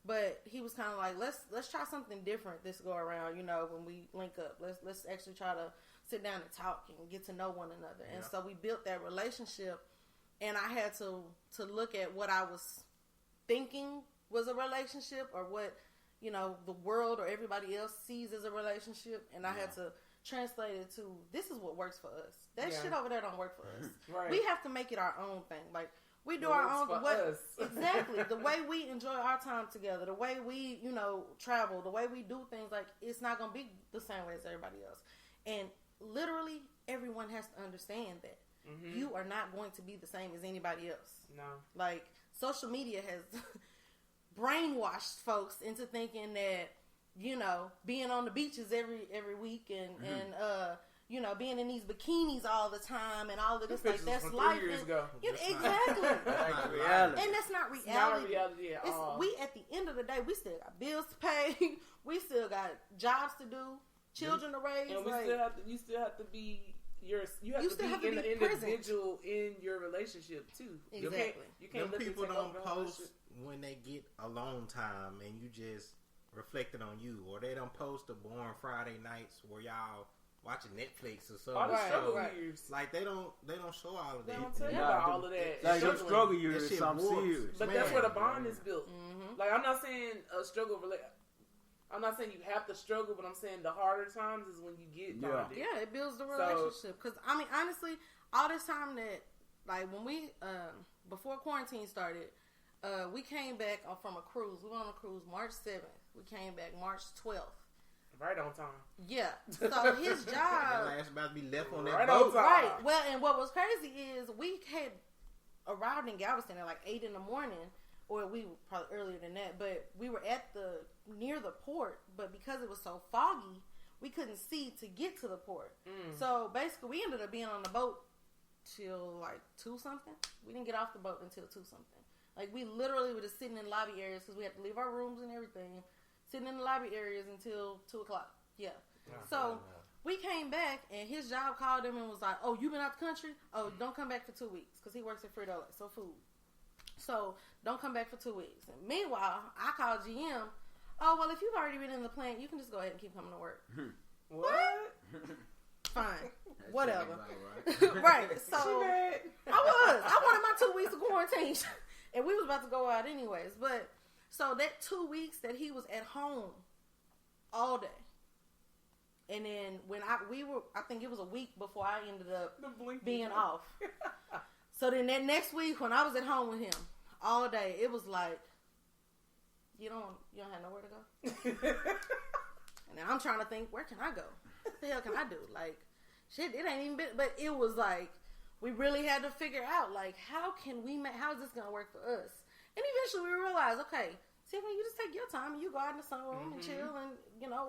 But he was kind of like, let's try something different this go around. When we link up, let's actually try to sit down and talk and get to know one another. And so we built that relationship. And I had to look at what I was thinking was a relationship, or what the world or everybody else sees as a relationship, and I had to translate it to, this is what works for us. That shit over there don't work for us. Right. We have to make it our own thing. Like, we do our own us. Exactly. The way we enjoy our time together, the way we, travel, the way we do things, like, it's not gonna be the same way as everybody else. And literally everyone has to understand that. You are not going to be the same as anybody else. No. Like, social media has brainwashed folks into thinking that, being on the beaches every week and being in these bikinis all the time and all of this, like, that's life. 3 years ago. Exactly. And that's not reality. It's not reality at all. We, at the end of the day, we still got bills to pay. We still got jobs to do, children to raise. And you still have to be you have to be an individual in your relationship too. Exactly. You can't look people don't post when they get alone time and you just reflected on you, or they don't post the boring Friday nights where y'all watching Netflix or something. All the struggle years. Like, they don't show all of that. They don't tell you about all of that. Like, the struggle years is something serious. But that's where the bond is built. Like, I'm not saying a struggle. I'm not saying you have to struggle, but I'm saying the harder times is when you get bonded. Yeah, it builds the relationship. Because, I mean, honestly, all this time that, like, when we, before quarantine started, we came back from a cruise. We went on a cruise March 7th. We came back March 12th. Right on time. Yeah. So his job. That last about to be left on that right boat. On time. Right. Well, and what was crazy is we had arrived in Galveston at like 8 in the morning, or we were probably earlier than that, but we were near the port, but because it was so foggy, we couldn't see to get to the port. So basically, we ended up being on the boat till like 2 something. We didn't get off the boat until 2 something. Like we literally were just sitting in lobby areas because we had to leave our rooms and everything. Sitting in the lobby areas until 2 o'clock. Yeah. So we came back and his job called him and was like, "Oh, you been out the country? Oh, don't come back for 2 weeks because he works at Frito-Lay, so food. So don't come back for 2 weeks." And meanwhile, I called GM. "Oh, well, if you've already been in the plant, you can just go ahead and keep coming to work." What? Fine. Whatever. Right. So I wanted my 2 weeks of quarantine. And we was about to go out anyways. But so that 2 weeks that he was at home all day. And then when I think it was a week before I ended up being off. So then that next week when I was at home with him all day, it was like, you don't have nowhere to go. And then I'm trying to think, where can I go? What the hell can I do? Like, shit, it ain't even been, but it was like, we really had to figure out, like, how is this going to work for us? And eventually we realized, okay, Tiffany, you just take your time and you go out in the sunroom and chill and,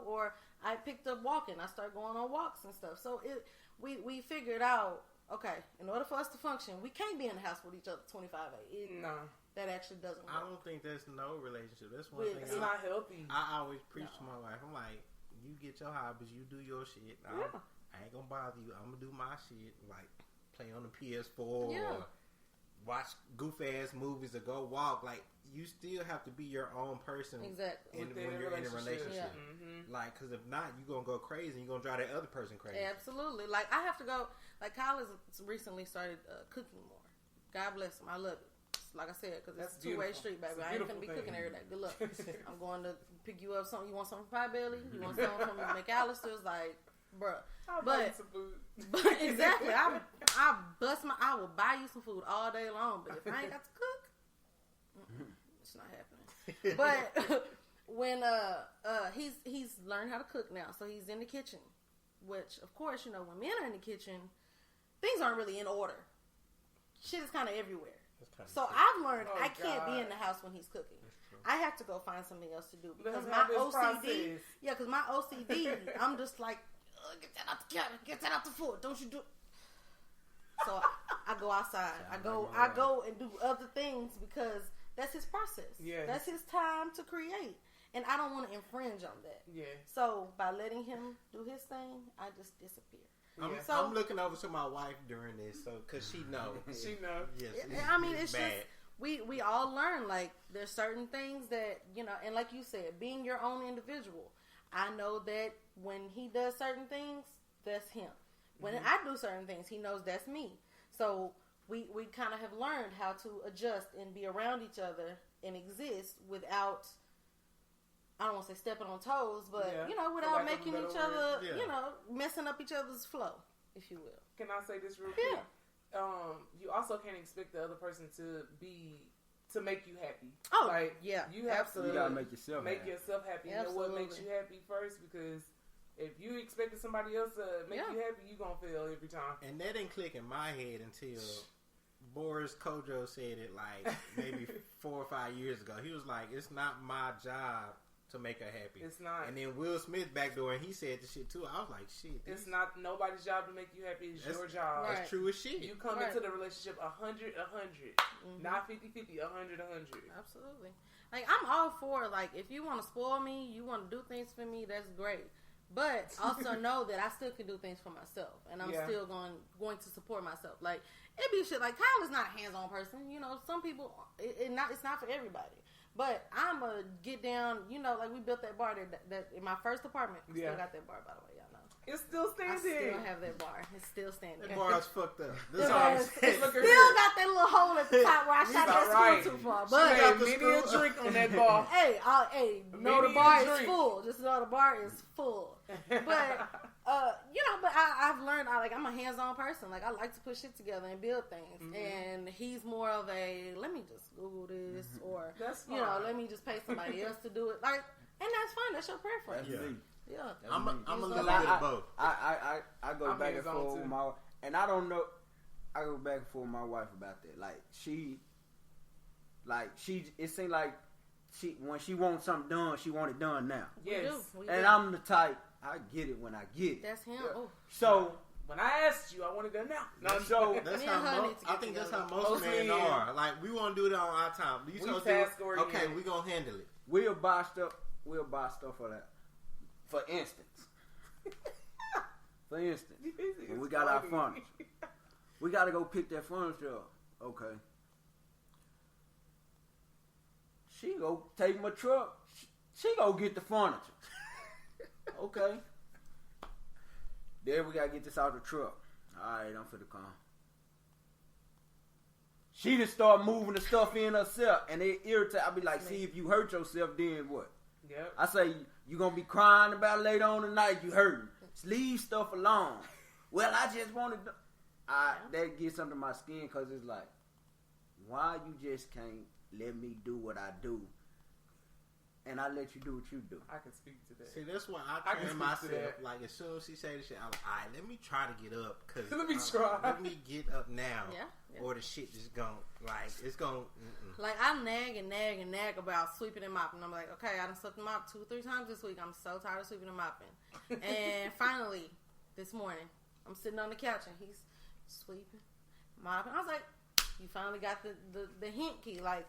or I picked up walking. I started going on walks and stuff. So we figured out, okay, in order for us to function, we can't be in the house with each other 25/8. No. That actually doesn't work. I don't think there's no relationship. That's one thing. It's not healthy. I always preach to my wife. I'm like, you get your hobbies, you do your shit. I ain't gonna bother you. I'm gonna do my shit. Like, play on the PS4 or watch goof ass movies or go walk. Like, you still have to be your own person. Exactly. When you're in a relationship. Yeah. Like, because if not, you're gonna go crazy and you're gonna drive that other person crazy. Absolutely. Like, I have to go. Like, Kyle has recently started cooking more. God bless him. I love it. Like I said, because it's a two-way street, baby. I ain't gonna be cooking every day. Good luck. I'm going to pick you up something. You want something from Pie Belly? You want something from McAllister's? Like, bruh. But some food. But exactly, I will buy you some food all day long. But if I ain't got to cook, it's not happening. But when he's learned how to cook now, so he's in the kitchen. Which, of course, when men are in the kitchen, things aren't really in order. Shit is kind of everywhere. So I've learned I can't be in the house when he's cooking. I have to go find something else to do because my OCD. Yeah, because my OCD, I'm just like, get that out the counter, get that out the floor. Don't you do it? So I go outside. I go and do other things because that's his process. Yeah, that's his time to create, and I don't want to infringe on that. Yeah. So by letting him do his thing, I just disappear. I'm looking over to my wife during this, because she knows. She knows. Yes, I mean, it's bad. Just we all learn. Like, there's certain things that and like you said, being your own individual. I know that when he does certain things, that's him. When I do certain things, he knows that's me. So we kind of have learned how to adjust and be around each other and exist without. I don't want to say stepping on toes, but, without making each other, messing up each other's flow, if you will. Can I say this real quick? Yeah. You also can't expect the other person to make you happy. Oh, like, yeah. You have to you gotta make yourself happy. You know what makes you happy first, because if you expected somebody else to make you happy, you're going to fail every time. And that didn't click in my head until Boris Kodjoe said it, like, maybe 4 or 5 years ago. He was like, it's not my job to make her happy. It's not. And then Will Smith backdoor, and he said the shit too. I was like, shit. It's not nobody's job to make you happy. It's your job. That's true as shit. You come into the relationship 100, not 50-50, 100. Absolutely. Like, I'm all for, like, if you want to spoil me, you want to do things for me, that's great. But also know that I still can do things for myself, and I'm still going to support myself. Like, it be shit. Like, Kyle is not a hands-on person. Some people, it's not for everybody. But I'm a get down, like we built that bar that in my first apartment. I still got that bar, by the way, y'all know. It's still standing. I still have that bar. It's still standing. That bar is fucked up. It's still got that little hole at the top where I shot that screw too far. But many a drink on that bar. The bar is full. Just know the bar is full. But I've learned I'm a hands-on person. Like, I like to put shit together and build things. And he's more of a let me just Google this or let me just pay somebody else to do it. Like, and that's fine. That's your preference. That's me. Yeah, I'm a little bit of both. I go back and forth with my, and I don't know. I go back and forth with my wife about that. It seems like when she wants something done, she want it done now. Yes, and I'm the type. I get it when I get it. That's him. Yeah. Oh. So when I asked you, I want to go now. No, so that's how I think that's how most men are. Like we want to do it on our time. You told okay, we gonna handle it. We'll buy stuff for that. For instance, when we got our furniture, we got to go pick that furniture up. Okay. She go take my truck. She go get the furniture. Okay. Then we gotta get this out of the truck. Alright, I'm finna come. She just start moving the stuff in herself, and it irritates. I be like, see, if you hurt yourself, then what? Yep. I say, you gonna be crying about it later on tonight, you hurting. Leave stuff alone. Well, I just wanted to... that gets under my skin, because it's like, why you just can't let me do what I do, and I let you do what you do? I can speak to that. See, that's why I train myself. Like, as soon as she say the shit, I'm like, all right, let me try to get up. Cause let me try. Let me get up now. Yeah. Or the shit just gon' it's gon'... Like, I nag about sweeping and mopping. I'm like, okay, I done swept and mopped 2 or 3 times this week. I'm so tired of sweeping and mopping. And finally, this morning, I'm sitting on the couch and he's sweeping, mopping. I was like, you finally got the hint key. Like,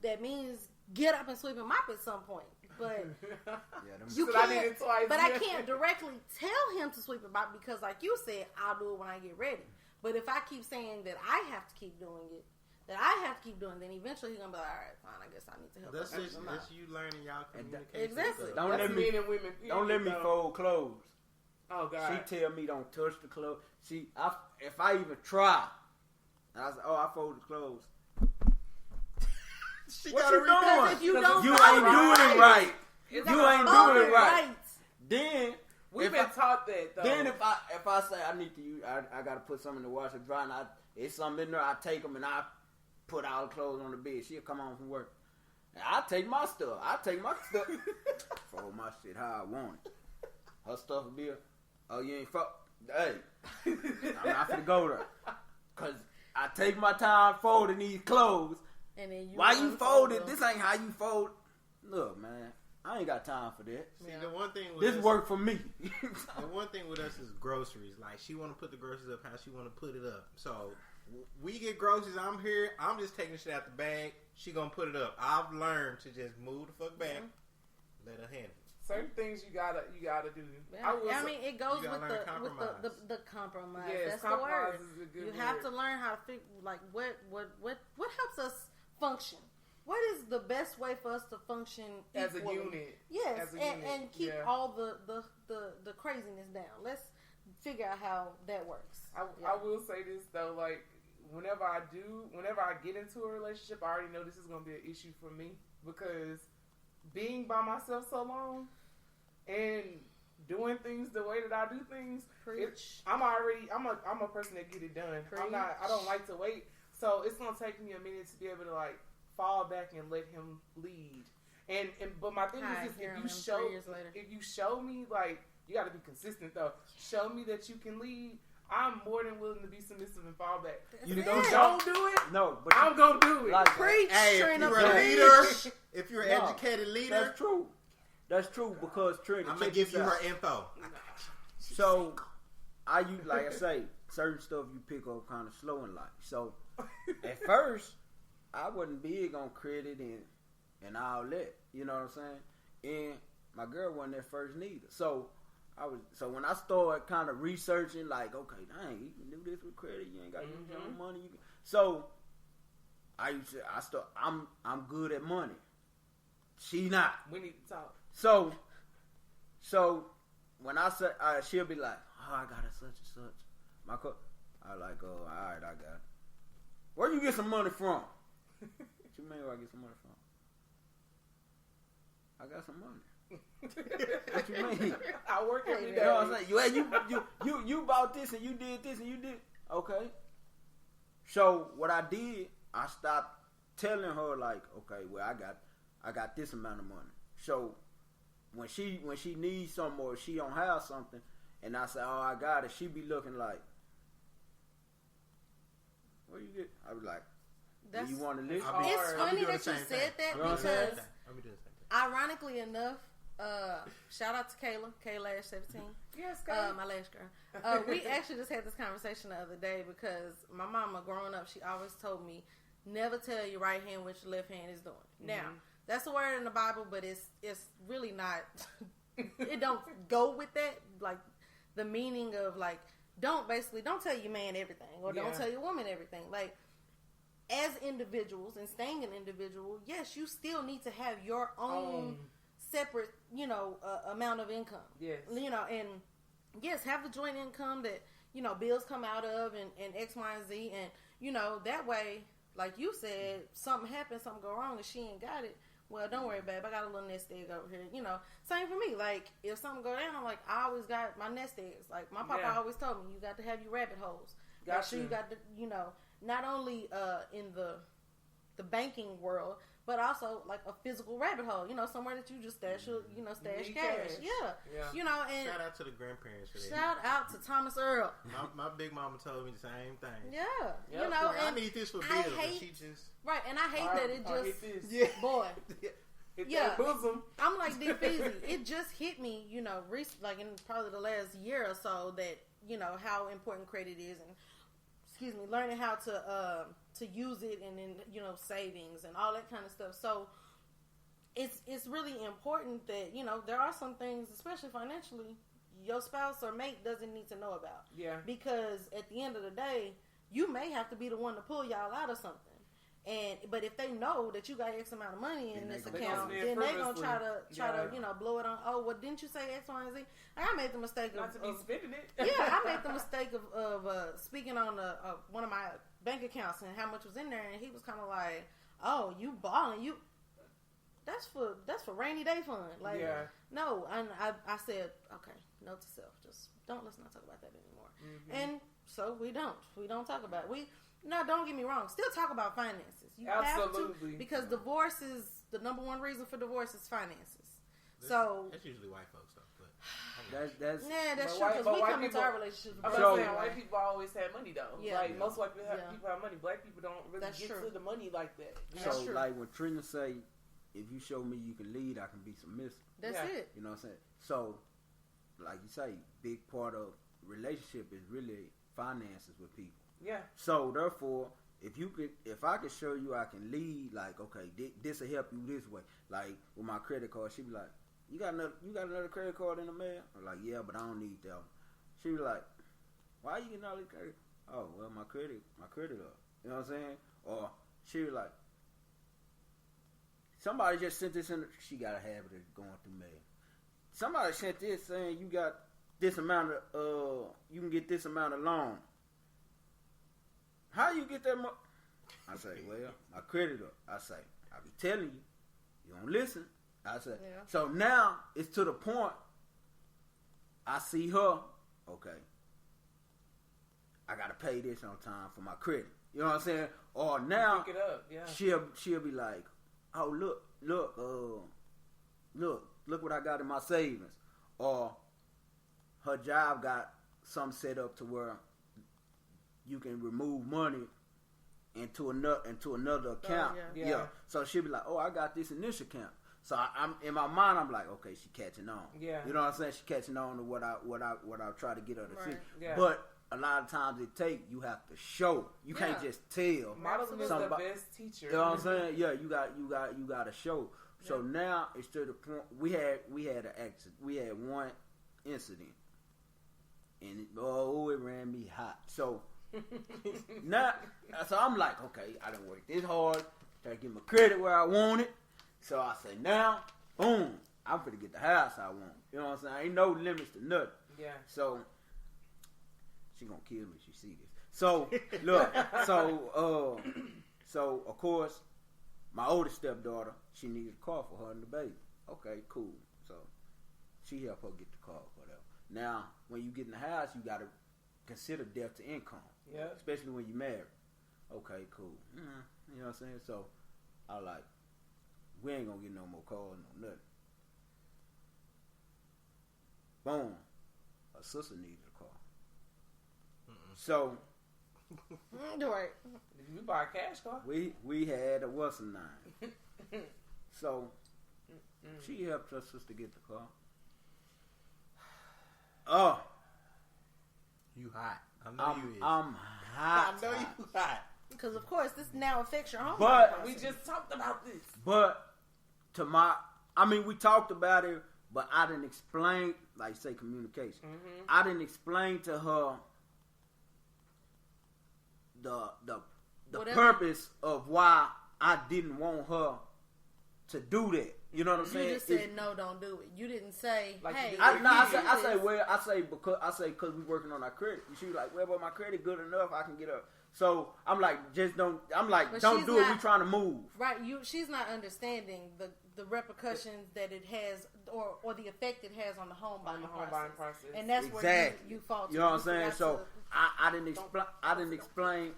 that means get up and sweep and mop at some point. But I can't directly tell him to sweep and mop because, like you said, I'll do it when I get ready. But if I keep saying that I have to keep doing it, then eventually he's gonna be like, all right, fine, I guess I need to help. That's you learning y'all communication. Exactly. Don't let me fold clothes. Oh God. She tell me don't touch the clothes. If I even try, and I say, oh, I fold the clothes. What you doing? If you don't you ain't doing it right. You ain't doing it right. Then we've been taught that though. Then if I say I need to use, I gotta put something in the washer dry, and it's something in there. I take them and I put all the clothes on the bed. She'll come home from work. And I take my stuff. Fold my shit how I want it. Her stuff will be you ain't fuck. Hey, I'm not finna go there. Cause I take my time folding these clothes. And then why you fold it? This ain't how you fold. Look, man, I ain't got time for that. See, the one thing with this work for me. The one thing with us is groceries. Like, she want to put the groceries up how she want to put it up. So we get groceries. I'm here. I'm just taking shit out the bag. She gonna put it up. I've learned to just move the fuck back. Let her handle it. Certain things you gotta do. Yeah. I mean, it goes with the compromise. Yes, that's compromise the word. Is a good you word. have to learn how to figure, like, what helps us function. What is the best way for us to function as equally? a unit? Yes, and keep all the craziness down. Let's figure out how that works. I will say this though, like whenever I get into a relationship, I already know this is going to be an issue for me because being by myself so long and doing things the way that I do things, I'm a person that get it done. I don't like to wait, so it's going to take me a minute to be able to like fall back and let him lead. But my thing is if you show me, like, you got to be consistent though. Show me that you can lead. I'm more than willing to be submissive and fall back. You don't do it. No, but I'm gonna do it. Like, preach. Hey, if you're a leader, if you're an educated leader, that's true. That's true because Trinity. I'm gonna give you her info. So, like I say, certain stuff you pick up kind of slow in life. So, at first, I wasn't big on credit and all that. You know what I'm saying? And my girl wasn't at first neither. So when I started kind of researching, like, okay, dang, you can do this with credit. You ain't got to use your own money. So I'm good at money. She not. We need to talk. So when I say, she'll be like, oh, I got it such and such. I like, oh, all right, I got it. Where you get some money from? What you mean where I get some money from? I got some money. What you mean? I work every day. You know what I'm saying? You bought this and you did this and you did. Okay. So what I did, I stopped telling her like, okay, well I got this amount of money. So when she needs something or she don't have something, and I say, oh, I got it, she be looking like, where you get? I be like, do you want to live? It's funny that you said that because ironically enough, Shout out to K-Lash17. Yes, Kayla. My lash girl. We actually just had this conversation the other day because my mama, growing up, she always told me, never tell your right hand what your left hand is doing. Mm-hmm. Now, that's a word in the Bible, but it's really not. It don't go with that. Like the meaning of like, don't tell your man everything or don't tell your woman everything. Like as individuals and staying an individual, yes, you still need to have your own separate, amount of income. Yes. And yes, have the joint income that, bills come out of and X, Y, and Z. And, that way, like you said, something happens, something go wrong and she ain't got it. Well, don't worry, babe. I got a little nest egg over here. Same for me. Like, if something go down, I'm like, I always got my nest eggs. Like, my papa always told me, you got to have your rabbit holes. Make sure you got to, not only in the banking world, but also like a physical rabbit hole. Somewhere that you just stash cash. Yeah. And shout out to the grandparents for that. Shout out to Thomas Earl. My big mama told me the same thing. Yeah. Yep. I need this for bills. And she just right, and I hate that it just boy. Hit bosom. I'm like Deep Easy. It just hit me, like in probably the last year or so that how important credit is, and learning how to use it, and then savings and all that kind of stuff. So it's really important that there are some things, especially financially, your spouse or mate doesn't need to know about. Yeah. Because at the end of the day, you may have to be the one to pull y'all out of something. But if they know that you got X amount of money in this account, then they gonna try to blow it on. Oh, well, didn't you say X, Y, and Z? I made the mistake of spending it. I made the mistake of speaking on one of my bank accounts and how much was in there, and he was kind of like, "Oh, you balling? You that's for rainy day fund." Like, no, and I said, okay, note to self, just let's not talk about that anymore. Mm-hmm. And so we don't talk about it. No, don't get me wrong. Still talk about finances. You Absolutely. have to, because divorce is the number one reason for divorce is finances. That's usually white folks though. But that's true because we come into our relationships. I'm not saying white people always have money though. Yeah. Like most white people have money. Black people don't really get to the money like that. So like when Trina say, if you show me you can lead, I can be submissive. That's it. You know what I'm saying? So, like you say, big part of relationship is really finances with people. Yeah. So therefore, if I could show you I can lead, like, okay, this will help you this way. Like with my credit card, she'd be like, you got another credit card in the mail? I'm like, yeah, but I don't need that one. She'd be like, why are you getting all this credit? Oh, well, my credit up. You know what I'm saying? Or she'd be like, somebody just sent this in. She got a habit of going through mail. Somebody sent this saying you got this amount of, you can get this amount of loan. How you get that money? I say, well, my credit up. I say, I be telling you, you don't listen. I say, so now it's to the point. I see her. Okay, I gotta pay this on time for my credit. You know what I'm saying? Or now, pick it up. Yeah. She'll be like, oh look what I got in my savings. Or her job got something set up to where you can remove money into another account. Yeah. So she'll be like, oh, I got this in this account. So I'm in my mind, I'm like, okay, she catching on. Yeah. You know what I'm saying? She catching on to what I try to get her to see. Yeah. But a lot of times you have to show. You can't just tell. Modeling is the best teacher. You know what I'm saying? Yeah, you got to show. So now it's to the point we had an accident. We had one incident, and it ran me hot. So now, so I'm like, okay, I done worked this hard, try to get my credit where I want it. So I say, now, boom, I'm finna get the house I want. You know what I'm saying? Ain't no limits to nothing. Yeah. So she gonna kill me if she see this. So look, so of course, my oldest stepdaughter, she needed a car for her and the baby. Okay, cool. So she helped her get the car, whatever. Now, when you get in the house, you gotta consider debt to income. Yeah. Especially when you married. Okay, cool. You know what I'm saying? So I like, we ain't gonna get no more cars, no nothing. Boom. Her sister needed a car. So right. Did you buy a cash car? We had a what's-a-nine. So She helped her sister get the car. Oh. You hot. I know you is. I'm hot. I know you hot. Because, of course, this now affects your home. But we just talked about this. But we talked about it, but I didn't explain, like say communication. Mm-hmm. I didn't explain to her the purpose of why I didn't want her to do that. You know what I'm saying? You just said no, don't do it. You didn't say, like, hey. I say because we working on our credit. She was like, well, but my credit good enough. I can get up. So I'm like, just don't. I'm like, but don't do it. We trying to move. Right. She's not understanding the repercussions that it has, or the effect it has on the home buying process. And that's where you fault. You know what I'm saying? So I didn't explain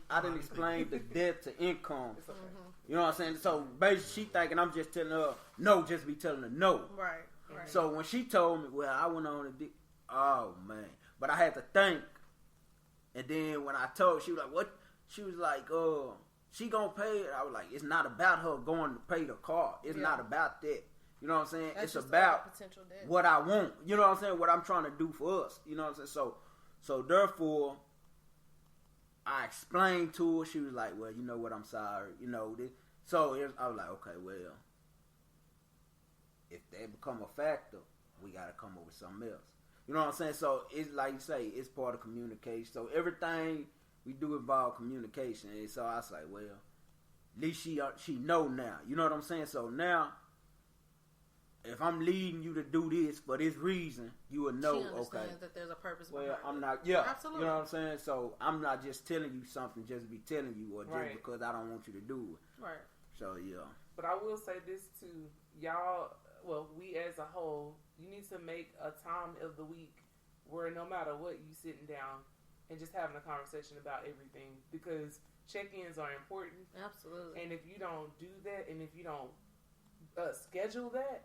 the debt to income. Okay. Mm-hmm. You know what I'm saying? So basically, she thinking I'm just telling her no, just be telling her no. Right. So when she told me, well, I went on and oh man, but I had to think. And then when I told, she was like, what? She was like, she gonna pay it. I was like, it's not about her going to pay the car. It's not about that. You know what I'm saying? That's it's about potential debt. What I want. You know what I'm saying? What I'm trying to do for us. You know what I'm saying? So therefore, I explained to her. She was like, well, you know what? I'm sorry. You know this. So I was like, okay, well, if that become a factor, we got to come up with something else. You know what I'm saying? So it's like you say, it's part of communication. So everything we do involve communication. And so I was like, well, at least she know now. You know what I'm saying? So now, if I'm leading you to do this for this reason, you will know, she understands that there's a purpose behind it. I'm not, yeah. Absolutely. You know what I'm saying? So I'm not just telling you something just to be telling you or just because I don't want you to do it. Right. So, yeah. But I will say this to y'all, well, we as a whole, you need to make a time of the week where no matter what, you sitting down and just having a conversation about everything, because check-ins are important. Absolutely. And if you don't do that, and if you don't schedule that,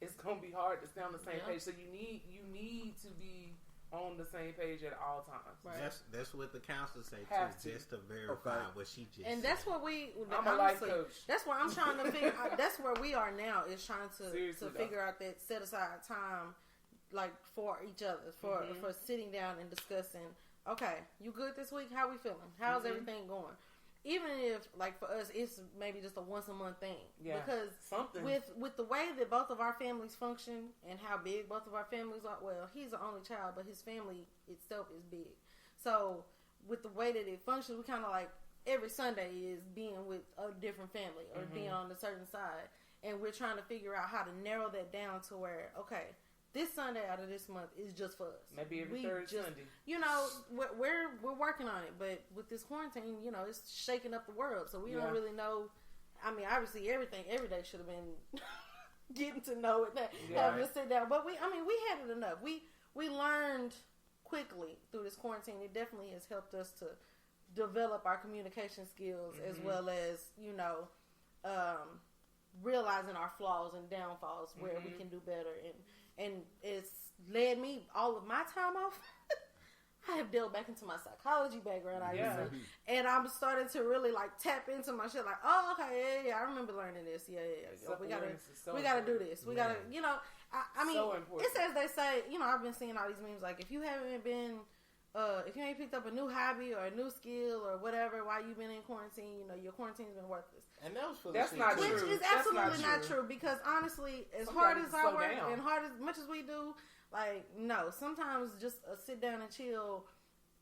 it's gonna be hard to stay on the same page. So you need to be on the same page at all times. Right. That's what the counselors say too, just to verify what she just and said. that's what I'm a life coach. That's what I'm trying to figure out. That's where we are now, is trying to figure out that set aside time, like, for each other, for sitting down and discussing, okay, you good this week? How we feeling? How's everything going? Even if, like, for us, it's maybe just a once a month thing. Yeah. Because with the way that both of our families function and how big both of our families are, well, he's the only child, but his family itself is big. So with the way that it functions, we kind of like every Sunday is being with a different family or being on a certain side. And we're trying to figure out how to narrow that down to where, okay, this Sunday out of this month is just for us. Maybe every third Sunday. You know, we're working on it, but with this quarantine, you know, it's shaking up the world. So we don't really know. I mean, obviously, every day should have been getting to know it, having to sit down. But we had it enough. We learned quickly through this quarantine. It definitely has helped us to develop our communication skills as well as, you know, realizing our flaws and downfalls where we can do better. And it's led me all of my time off. I have delved back into my psychology background, and I'm starting to really like tap into my shit. Like, oh, okay, yeah, I remember learning this. Yeah. We gotta do this. We gotta, you know. I mean, it's as they say. You know, I've been seeing all these memes. Like, if you haven't been, if you ain't picked up a new hobby or a new skill or whatever while you've been in quarantine, you know, your quarantine's been worthless. And that's not true. Which is absolutely not true, because honestly, as hard as I work and as much as we do, like, no, sometimes just sit down and chill.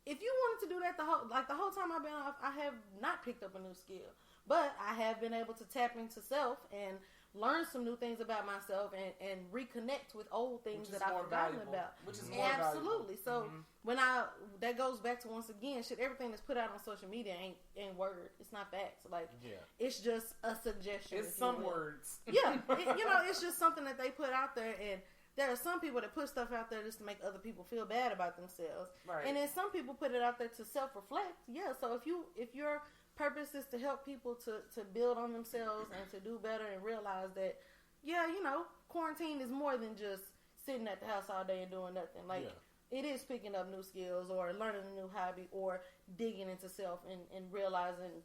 If you wanted to do that the whole time I've been off, I have not picked up a new skill, but I have been able to tap into self and learn some new things about myself and reconnect with old things that I've forgotten about. Which is more absolutely. So when that goes back to, once again, everything that's put out on social media ain't word. It's not facts. Like, it's just a suggestion. It's some words. Yeah, you know, it's just something that they put out there, and there are some people that put stuff out there just to make other people feel bad about themselves, and then some people put it out there to self-reflect. Yeah, so if your purpose is to help people to build on themselves and to do better and realize that, yeah, you know, quarantine is more than just sitting at the house all day and doing nothing. Like, it is picking up new skills or learning a new hobby or digging into self and realizing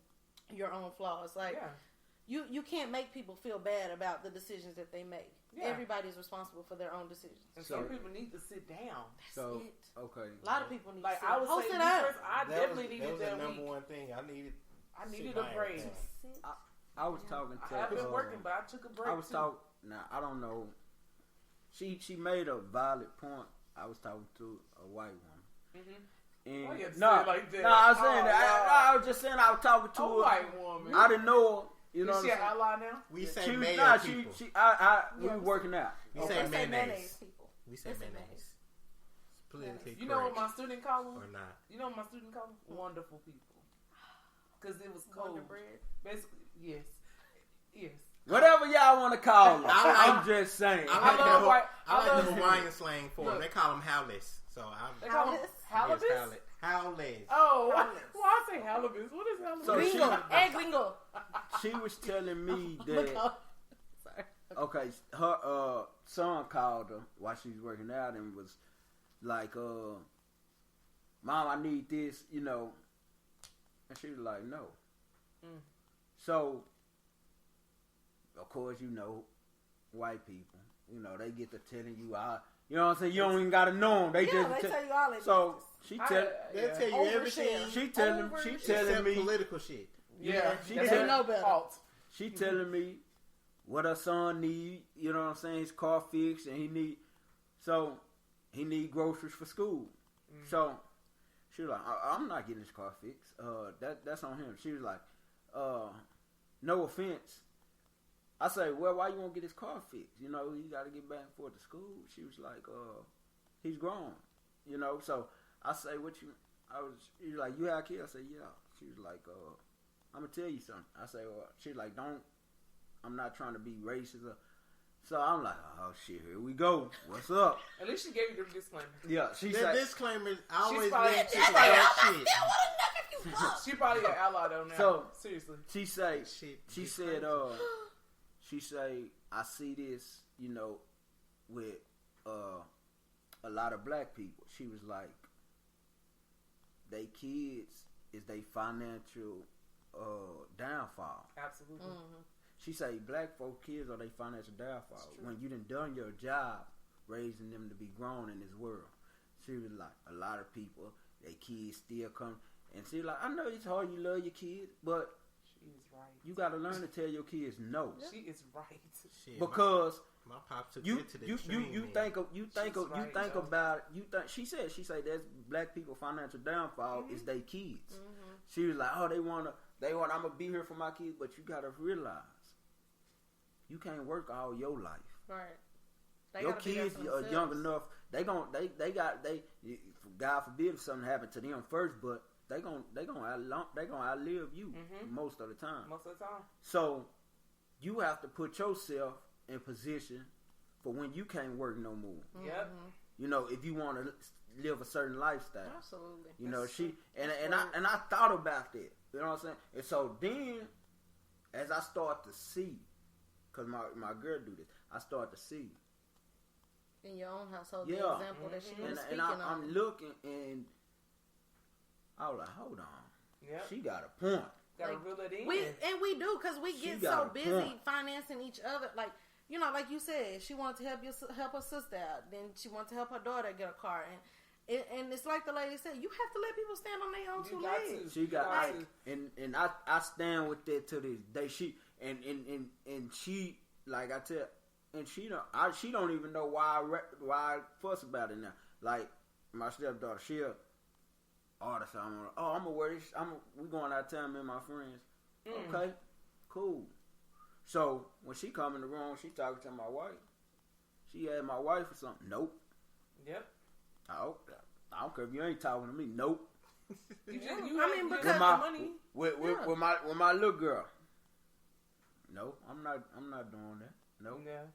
your own flaws. Like, you can't make people feel bad about the decisions that they make. Yeah. Everybody's responsible for their own decisions. And some people need to sit down. That's it. Okay. A lot of people need like to sit I was saying first, I definitely needed that number one thing. I needed a break. I was talking to. I've been working, but I took a break. I was talking. Now I don't know. She made a valid point. I was talking to a white woman. Mm-hmm. And no, like that? No, I was saying that. I was just saying I was talking to a white woman. I didn't know her. You know is she an ally now? We say we working out. We say mayonnaise. We say mayonnaise. It's politically correct. You know what my student call them? Or not? You know what my student call them? Wonderful people. Because it was cold. Wonder bread? Basically, yes. Whatever y'all want to call them. I'm just saying. I like the Hawaiian slang for them. They call them howless. So they call them halibus? Howless. Oh, well, I say halibus. What is halibus? Gringo. Gringo. She was telling me that. Okay, her son called her while she was working out and was like, "Mom, I need this," you know. And she was like, "No." So, of course, you know, white people, you know, they get to telling you, you know what I'm saying? You don't even got to know them. They tell you all that. So, they'll tell you everything. She telling me political shit. Yeah, she telling me what her son need, you know what I'm saying? His car fixed and he need groceries for school. So, she was like, I'm not getting his car fixed. That's on him. She was like, no offense. I say, well, why you won't get his car fixed? You know, he got to get back and forth to school. She was like, he's grown. You know, so I say, she was like, you have kids? I said, yeah. She was like, I'm going to tell you something. I say, well, she's like, I'm not trying to be racist. So I'm like, oh shit, here we go. What's up? At least she gave you the disclaimer. Yeah, she said. Disclaimer always leads to that shit. She probably an ally though now. So seriously, she say, I see this, you know, with a lot of black people. She was like, they kids is they financial downfall. Absolutely. Mm-hmm. She say black folk kids are they financial downfall when you done your job raising them to be grown in this world. She was like, a lot of people, they kids still come, and she like, I know it's hard, you love your kids, but she is right. You got to learn to tell your kids no. She is right. Shit, because my pops took you it to the you think about it. She said there's black people financial downfall is they kids. Mm-hmm. She was like, oh, they want I'm gonna be here for my kids, but you gotta realize you can't work all your life. Right. Your kids are young enough. They got God forbid if something happened to them first, but they gonna outlive you most of the time. So you have to put yourself in position for when you can't work no more. Yep. You know, if you want to live a certain lifestyle. Absolutely. You know, I thought about that. You know what I'm saying? And so then, as I start to see, because my girl do this, I start to see. In your own household, the example that she was speaking on. I'm looking and I was like, hold on. Yep. She got a point. Gotta reel it in. We do, because we get so busy financing each other. Like, you know, like you said, she wanted to help her sister out. Then she wanted to help her daughter get a car. And it's like the lady said, you have to let people stand on their own two legs. She got and I stand with that to this day. She and she, like I tell, and she don't even know why I fuss about it now. Like my stepdaughter, she'll all the time. I'm gonna wear this. We going out of town, me and my friends. Okay, cool. So when she come in the room, she talking to my wife. She had my wife or something. Nope. Yep. I don't care if you ain't talking to me. Nope. Because money. With my little girl. No, I'm not doing that. No. Yeah.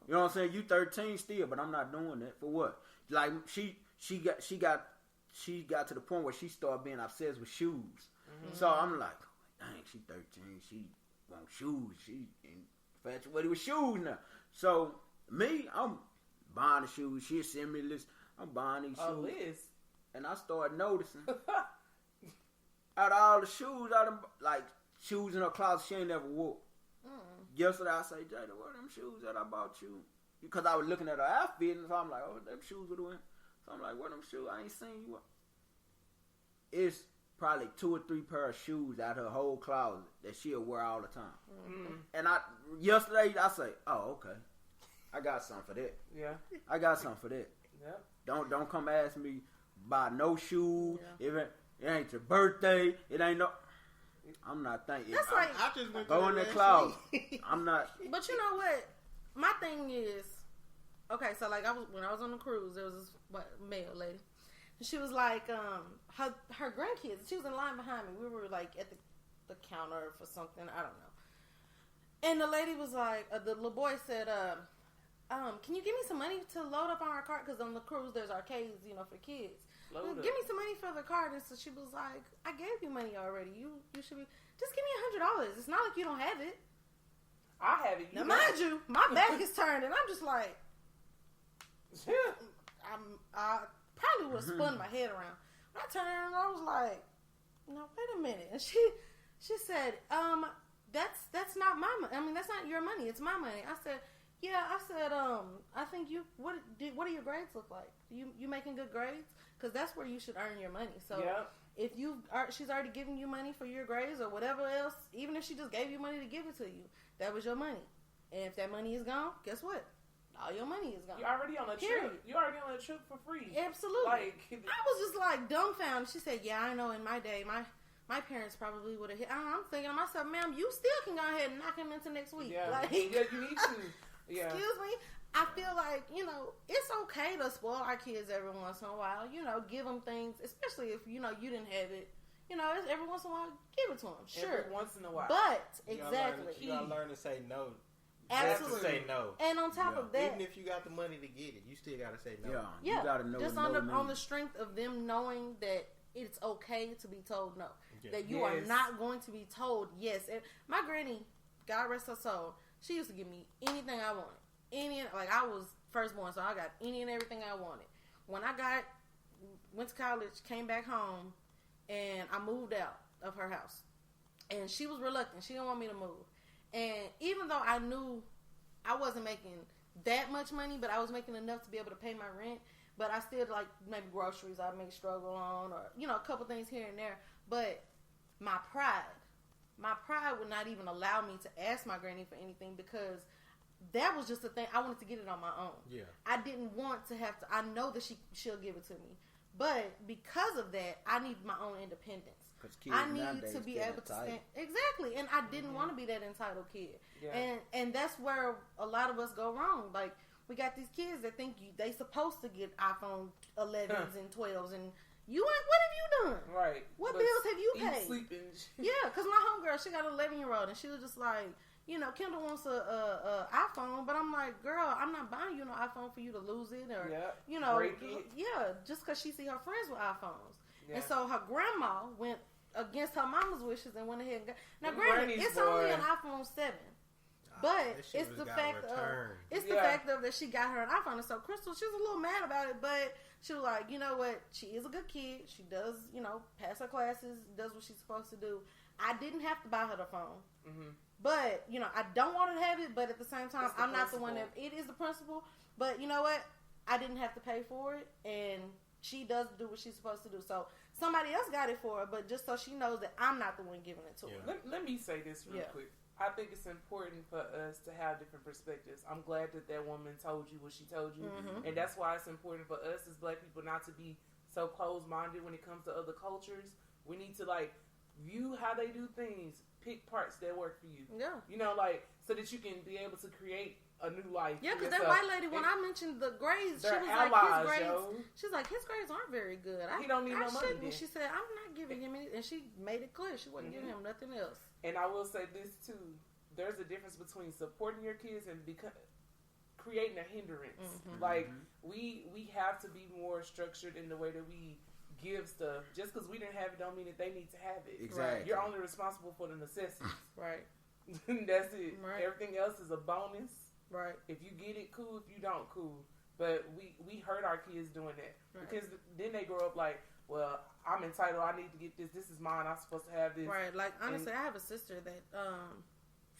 You know what I'm saying? You 13 still, but I'm not doing that. For what? Like she got to the point where she started being obsessed with shoes. Mm-hmm. So I'm like, dang, she 13, she wants shoes. She infatuated with shoes now. So me, I'm buying the shoes. She'll send me a list. I'm buying these shoes. List. And I started noticing out of all the shoes, like shoes in her closet she ain't never wore. Yesterday I say, Jada, where them shoes that I bought you? Because I was looking at her outfit, and so I'm like, oh, them shoes were doing. So I'm like, where them shoes? I ain't seen you. It's probably 2 or 3 pair of shoes out her whole closet that she'll wear all the time. Mm-hmm. And yesterday I say, oh, okay, I got something for that. Yeah, I got something for that. Yeah. Don't come ask me buy no shoes. Yeah. It ain't your birthday. It ain't no. I'm not thinking. That's like I just went go in the closet. I'm not. But you know what? My thing is, okay. So like when I was on the cruise, there was this male lady. She was like, her grandkids. She was in line behind me. We were like at the counter for something. I don't know. And the lady was like, the little boy said, can you give me some money to load up on our cart? Because on the cruise there's arcades, for kids. Give me some money for the cart. And so she was like, I gave you money already. You should be just give me $100. It's not like you don't have it. I have it. Now mind you, my back is turned, and I'm just like, I probably would have spun my head around. When I turned around, I was like, no, wait a minute. And she said, that's not my money. I mean, that's not your money. It's my money. I said, yeah. I said, I think what do your grades look like? You making good grades? Because that's where you should earn your money. So if she's already giving you money for your grades or whatever else, even if she just gave you money to give it to you, that was your money. And if that money is gone, guess what? All your money is gone. You're already on a trip. You're already on a trip for free. Absolutely. Like, I was just like dumbfounded. She said, yeah, I know in my day, my parents probably would have hit. I'm thinking to myself, ma'am, you still can go ahead and knock him into next week. Yeah, like, you need to. Yeah. Excuse me? I feel like, it's okay to spoil our kids every once in a while. Give them things, especially if, you didn't have it. Every once in a while, give it to them. Sure. Every once in a while. But, exactly. You gotta learn to say no. Absolutely. You have to say no. And on top of that, even if you got the money to get it, you still gotta say no. Yeah. You gotta know. Just on the strength of them knowing that it's okay to be told no. Yeah. That you are not going to be told yes. And my granny, God rest her soul, she used to give me anything I wanted. I was firstborn, so I got any and everything I wanted. When I went to college, came back home, and I moved out of her house. And she was reluctant. She didn't want me to move. And even though I knew I wasn't making that much money, but I was making enough to be able to pay my rent, but I still, like, maybe groceries I may struggle on, or, a couple things here and there. But my pride would not even allow me to ask my granny for anything, because that was just a thing. I wanted to get it on my own. Yeah. I didn't want to have to. I know that she'll give it to me, but because of that, I need my own independence. I need to be able to stand. Exactly, and I didn't want to be that entitled kid. Yeah. And that's where a lot of us go wrong. Like, we got these kids that think they supposed to get iPhone 11s and 12s, and you ain't. What have you done? Right. What bills have you paid? Sleeping. Yeah, because my homegirl, she got an 11-year-old, and she was just like, Kendall wants a iPhone, but I'm like, girl, I'm not buying you no iPhone for you to lose it or, break it. Yeah, just because she see her friends with iPhones. Yeah. And so her grandma went against her mama's wishes and went ahead and got. Now, granted, it's only an iPhone 7, but it's the fact of that she got her an iPhone. And so Crystal, she was a little mad about it, but she was like, you know what? She is a good kid. She does, pass her classes, does what she's supposed to do. I didn't have to buy her the phone. Mm-hmm. But, I don't want her to have it, but at the same time, I'm not the one that, it is the principle, but you know what? I didn't have to pay for it, and she does do what she's supposed to do. So, somebody else got it for her, but just so she knows that I'm not the one giving it to her. Let me say this real quick. I think it's important for us to have different perspectives. I'm glad that woman told you what she told you, and that's why it's important for us as Black people not to be so closed-minded when it comes to other cultures. We need to, view how they do things, pick parts that work for you. Yeah. So that you can be able to create a new life. Yeah, because that white lady, when I mentioned the grades, she was like, his grades, she's like, his grades aren't very good. He don't need no money then. She said, I'm not giving him any, and she made it clear she wasn't giving him nothing else. And I will say this too, there's a difference between supporting your kids and creating a hindrance. We have to be more structured in the way that we give stuff. Just because we didn't have it don't mean that they need to have it. Exactly. You're only responsible for the necessities. Right. That's it. Right. Everything else is a bonus. Right. If you get it, cool. If you don't, cool. But we hurt our kids doing that. Right. Because then they grow up like, well, I'm entitled. I need to get this. This is mine. I'm supposed to have this. Right. Like, honestly, I have a sister that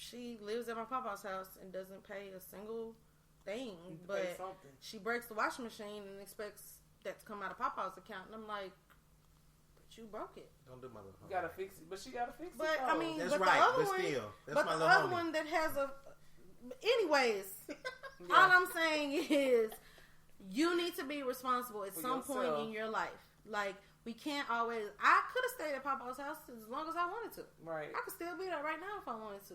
she lives at my papa's house and doesn't pay a single thing, but she breaks the washing machine and expects that to come out of papa's account, and I'm like, but you broke it. Don't do my little homie. You gotta fix it, but she gotta fix it. But I mean, that's but right. The other but one, still, that's but my the little other homie. one that has a. Anyways, all I'm saying is, you need to be responsible at some point in your life. Like, we can't always. I could have stayed at Papa's house as long as I wanted to. Right. I could still be there right now if I wanted to.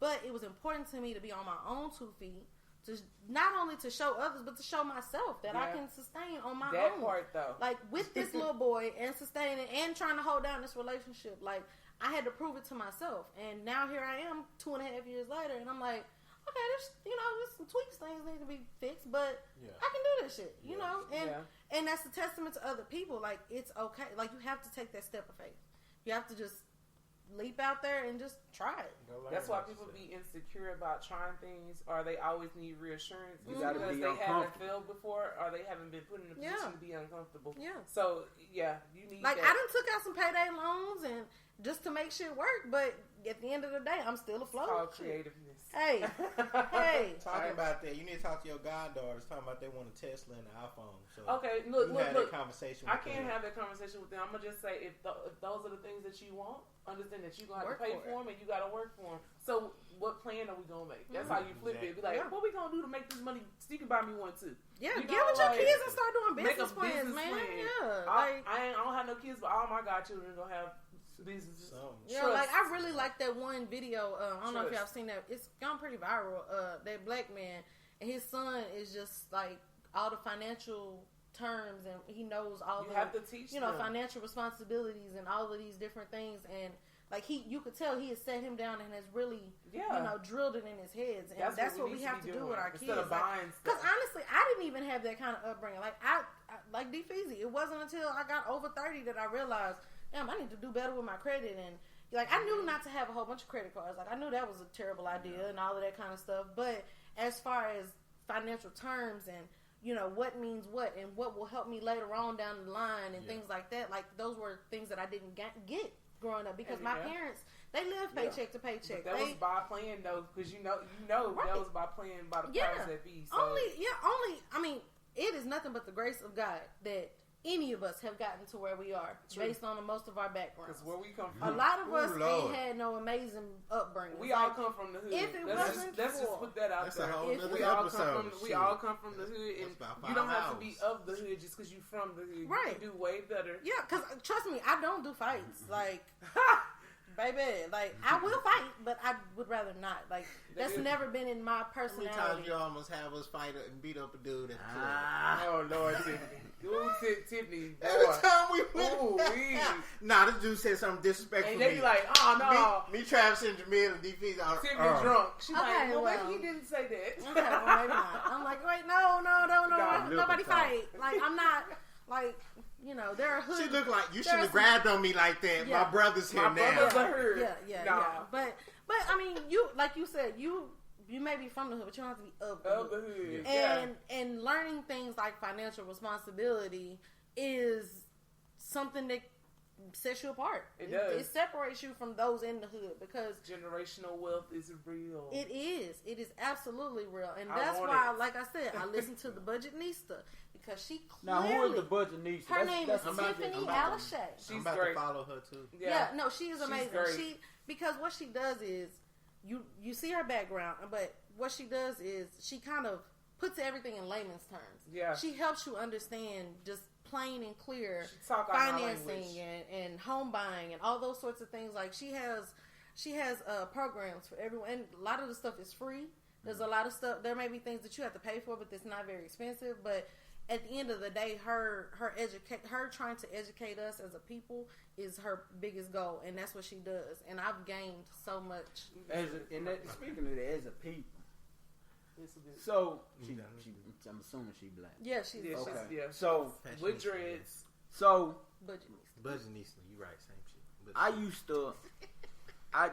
But it was important to me to be on my own 2 feet. To not only to show others, but to show myself that I can sustain on my own. That part, though. Like, with this little boy and sustaining and trying to hold down this relationship, like, I had to prove it to myself. And now here I am 2.5 years later, and I'm like, okay, there's some tweaks, things need to be fixed, but I can do this shit, you know? And that's a testament to other people. Like, it's okay. Like, you have to take that step of faith. You have to just leap out there and just try it. That's why people be insecure about trying things, or they always need reassurance because they haven't failed before, or they haven't been put in a position to be uncomfortable. Yeah. So you need I done took out some payday loans and just to make shit work, but at the end of the day, I'm still afloat. It's called creativeness. Hey. Talking about that, you need to talk to your goddaughters. Talking about they want a Tesla and an iPhone. So okay, look. That conversation. I can't have that conversation with them. I'm gonna just say if those are the things that you want, understand that you're gonna have to pay for them and you gotta work for them. So what plan are we gonna make? That's how you flip it. Be like, what we gonna do to make this money? So you can buy me one too. Yeah, get with your kids and start doing business plans, man. Yeah, I don't have no kids, but all my godchildren gonna have businesses. Like I really like that one video. I don't know if y'all seen that. It's gone pretty viral. That black man and his son is just like all the financial terms, and he knows all the have to teach them. Financial responsibilities and all of these different things. And like you could tell he has set him down and has really drilled it in his heads. And that's what we have to do with our kids. Because honestly, I didn't even have that kind of upbringing. Like I like D-Feezy. It wasn't until I got over 30 that I realized, damn, I need to do better with my credit. And like, I knew not to have a whole bunch of credit cards. Like, I knew that was a terrible idea and all of that kind of stuff. But as far as financial terms and, what means what and what will help me later on down the line and things like that, like, those were things that I didn't get growing up because my parents, they lived paycheck to paycheck. But that was by playing, though, because you know that was by playing by the powers that be. So. I mean, it is nothing but the grace of God that any of us have gotten to where we are based on most of our backgrounds. Because where we come from, a lot of us ain't had no amazing upbringing. We all come from the hood. If it wasn't let's just put that out there. We all come from the hood, and you don't have to be of the hood just because you're from the hood. Right. You can do way better. Yeah, because trust me, I don't do fights. Like, baby, like, I will fight, but I would rather not. Like, that's never been in my personality. How many times you almost have us fight and beat up a dude at the club? Oh, Lord, Tiffany. Tiffany. Every time we went this dude said something disrespectful to me. And they be like, oh, no. Me Travis, and Jamil, and D-Feezy. Tiffany drunk. She's like, well, maybe he didn't say that. Okay, well, maybe not. I'm like, wait, no. Nobody fight. Like, I'm not, like... there are hoods. She looked like you shouldn't have grabbed on me like that. Yeah. My brother's here now. Brothers are here. Yeah. But I mean, you like you said, you may be from the hood, but you don't have to be of the hood. And learning things like financial responsibility is something that sets you apart. It does. It separates you from those in the hood because generational wealth is real. It is. It is absolutely real, and that's why, like I said, I listen to the Budgetnista. Because she clearly... Now, who is the Budgetnista? Her name is Tiffany Alashay. She's about to follow her, too. Yeah, no, she is amazing. Because what she does is, you see her background, but what she does is, she kind of puts everything in layman's terms. Yeah. She helps you understand just plain and clear financing and home buying and all those sorts of things. Like, she has programs for everyone, and a lot of the stuff is free. There's a lot of stuff, there may be things that you have to pay for, but it's not very expensive, but... At the end of the day, her trying to educate us as a people is her biggest goal, and that's what she does. And I've gained so much. Speaking of that, as a people, so I'm assuming she black. Yeah, she's okay. So with dreads. So Budgetista, you right, same shit. I used to.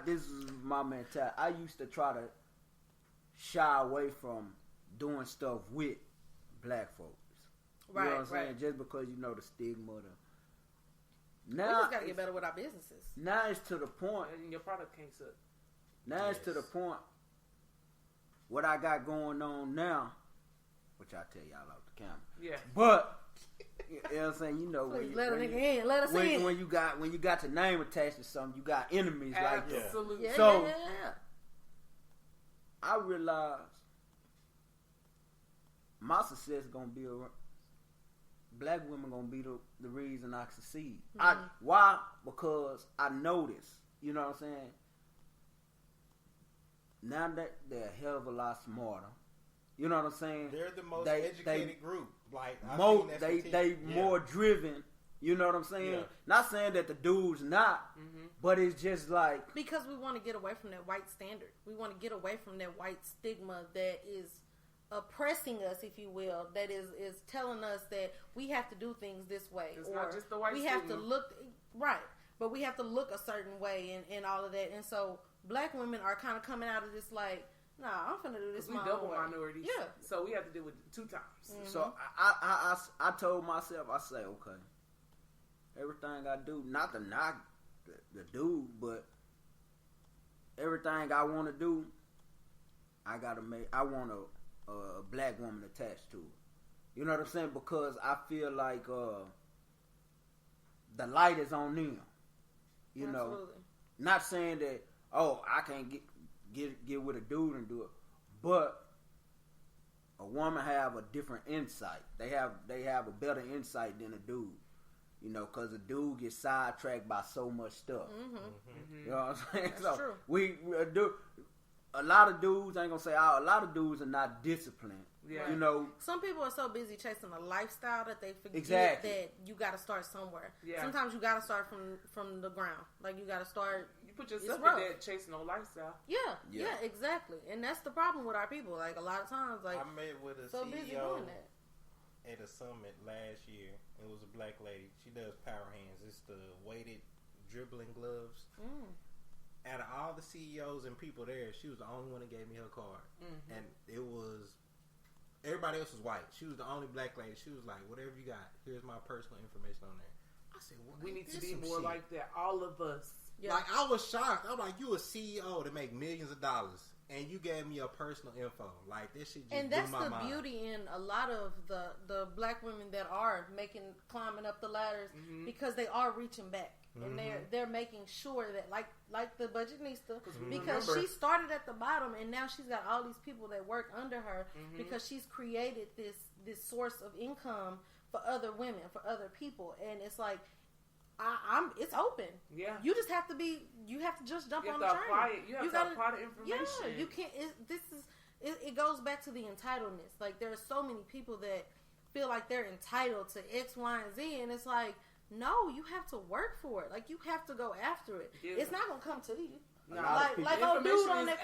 This is my mentality. I used to try to shy away from doing stuff with black folks. You know what I'm saying? Just because the stigma. We just gotta get better with our businesses. Now it's to the point, and your product can't suck. Now it's to the point. What I got going on now, which I tell y'all off the camera. Yeah. But you know what I'm saying, you know, when you got your name attached to something, you got enemies like that. Absolutely. So I realized my success is gonna be black women gonna be the reason I succeed. Mm-hmm. Why? Because I notice. You know what I'm saying? Now that they're a hell of a lot smarter. You know what I'm saying? They're the most educated group. Like they more driven. You know what I'm saying? Yeah. Not saying that the dude's not, but it's just like because we want to get away from that white standard. We want to get away from that white stigma that is oppressing us, if you will. That is telling us that we have to do things this way. It's not just the white we stigma. have to look right, but we have to look a certain way and all of that. And so black women are kind of coming out of this like, nah, I'm finna do this. We double minorities, so we have to deal with it 2 times. Mm-hmm. So I told myself, I say, okay, everything I do, not to knock the dude, but everything I want to do, I want a black woman attached to it. You know what I'm saying? Because I feel like the light is on them. You know, not saying that I can't get with a dude and do it, but a woman have a different insight. They have a better insight than a dude. You know, because a dude gets sidetracked by so much stuff. You know what I'm saying? That's true. We do. A lot of dudes, I ain't gonna say all, a lot of dudes are not disciplined. Yeah. You know, some people are so busy chasing a lifestyle that they forget that you got to start somewhere. Yeah. Sometimes you got to start from the ground. Like you got to start. You put yourself in that chasing a lifestyle. Yeah, exactly. And that's the problem with our people. Like a lot of times, like I met with a so CEO busy doing that. At a summit last year. It was a black lady. She does power hands. It's the weighted dribbling gloves. Out of all the CEOs and people there, she was the only one that gave me her card. And it was everybody else was white. She was the only black lady. She was like, whatever you got, here's my personal information on there. I said, well, we need to be more like that. All of us. Yeah. Like I was shocked. I'm like, you a CEO to make millions of dollars, and you gave me your personal info. Like this shit just and that's blew my the mind. beauty in a lot of the black women that are climbing up the ladders because they are reaching back. And they're making sure that like the budgetnista, because she started at the bottom and now she's got all these people that work under her because she's created this source of income for other women, for other people, and it's like it's open. Yeah, you just have to just jump on the train. You have to apply the information. Yeah, you can't. It goes back to the entitledness. Like there are so many people that feel like they're entitled to X, Y, and Z, and it's like. No, you have to work for it. Like you have to go after it. Yeah. It's not gonna come to you. No. Like old dude on that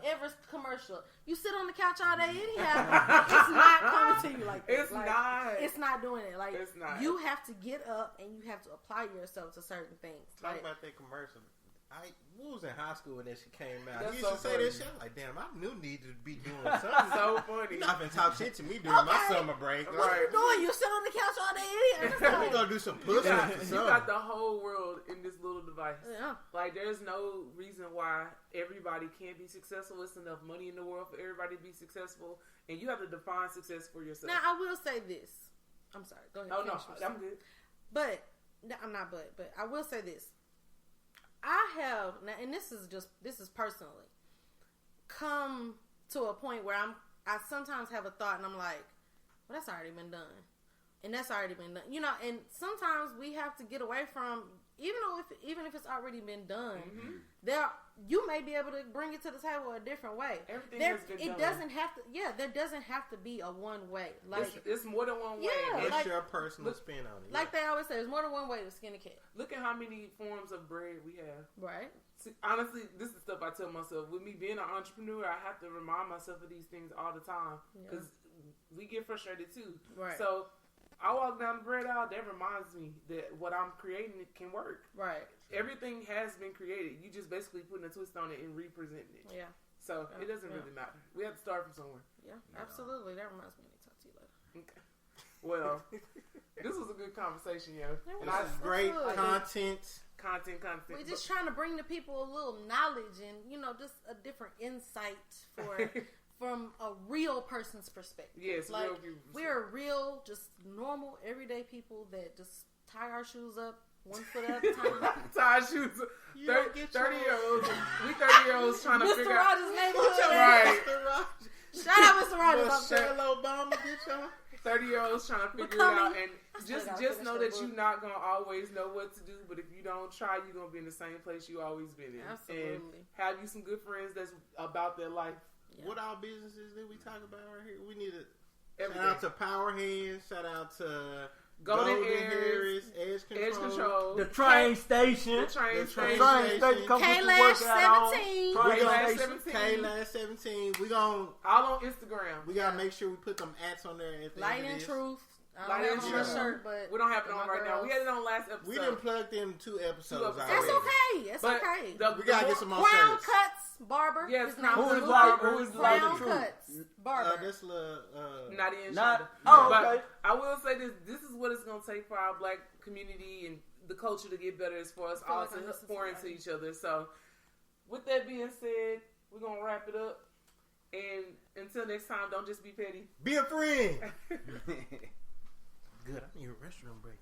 Everest commercial. You sit on the couch all day anyhow. It's not coming to you like that. It's not doing it. Like it's not. You have to get up and you have to apply yourself to certain things. Talk about that commercial. We was in high school when that shit came out. You used to say that shit. I'm like, damn, I knew need to be doing something. So funny. You're not gonna talk shit to me during my summer break. What you doing? You sit on the couch all day. We gonna do some push-ups. You got the whole world in this little device. Yeah. Like, there's no reason why everybody can't be successful. It's enough money in the world for everybody to be successful, and you have to define success for yourself. Now, I will say this. I'm sorry. Go ahead. Oh no, I'm good. But I'm not. But I will say this. I have now, and this is personally come to a point where I sometimes have a thought and I'm like, well, that's already been done, and that's already been done, you know. And sometimes we have to get away from even if it's already been done. You may be able to bring it to the table a different way. Everything has been done. Doesn't have to. Yeah, there doesn't have to be a one way. Like it's more than one way. Yeah, it's your personal spin on it. Like they always say, there's more than one way to skin a cat. Look at how many forms of bread we have. Right. See, honestly, this is stuff I tell myself. With me being an entrepreneur, I have to remind myself of these things all the time because we get frustrated too. Right. So I walk down the bread aisle. That reminds me that what I'm creating can work. Right. Everything has been created. You just basically putting a twist on it and representing it. Yeah. So it doesn't really matter. We have to start from somewhere. Yeah, absolutely. That reminds me. I need to talk to you later. Okay. Well, this was a good conversation, yo. And this is great content. We're just trying to bring the people a little knowledge and, just a different insight from a real person's perspective. Yes, like, real people. We're real, just normal, everyday people that just tie our shoes up 1 foot at a time. Tie our shoes up. 30-year-olds. We 30-year-olds trying to figure out. Mr. Rogers' neighborhood. Right. Shout out Mr. Rogers. Michelle Obama, get y'all. 30-years trying to figure it out, and just know that you're not gonna always know what to do. But if you don't try, you're gonna be in the same place you always been in. Absolutely. And have you some good friends that's about their life. Yeah. What all businesses did we talk about right here? We need to shout out to Powerhead. Shout out to Golden Harris, Edge Control, the train station, K-Lash 17, K-Lash 17. We gon' all on Instagram. We gotta make sure we put them ads on there. At the Light and Truth. I don't have my shirt, but we don't have it on right now. We had it on last episode. We didn't plug them 2 episodes. That's okay. It's okay. We gotta get some more Crown shirts. Cuts Barber. Yes, Who is Crown Cuts Barber. That's Nadia and Not. Shonda. Oh, but okay. I will say this: this is what it's gonna take for our Black community and the culture to get better, is for us all to pour into each other. So, with that being said, we're gonna wrap it up. And until next time, don't just be petty. Be a friend. Good. I need a restroom break.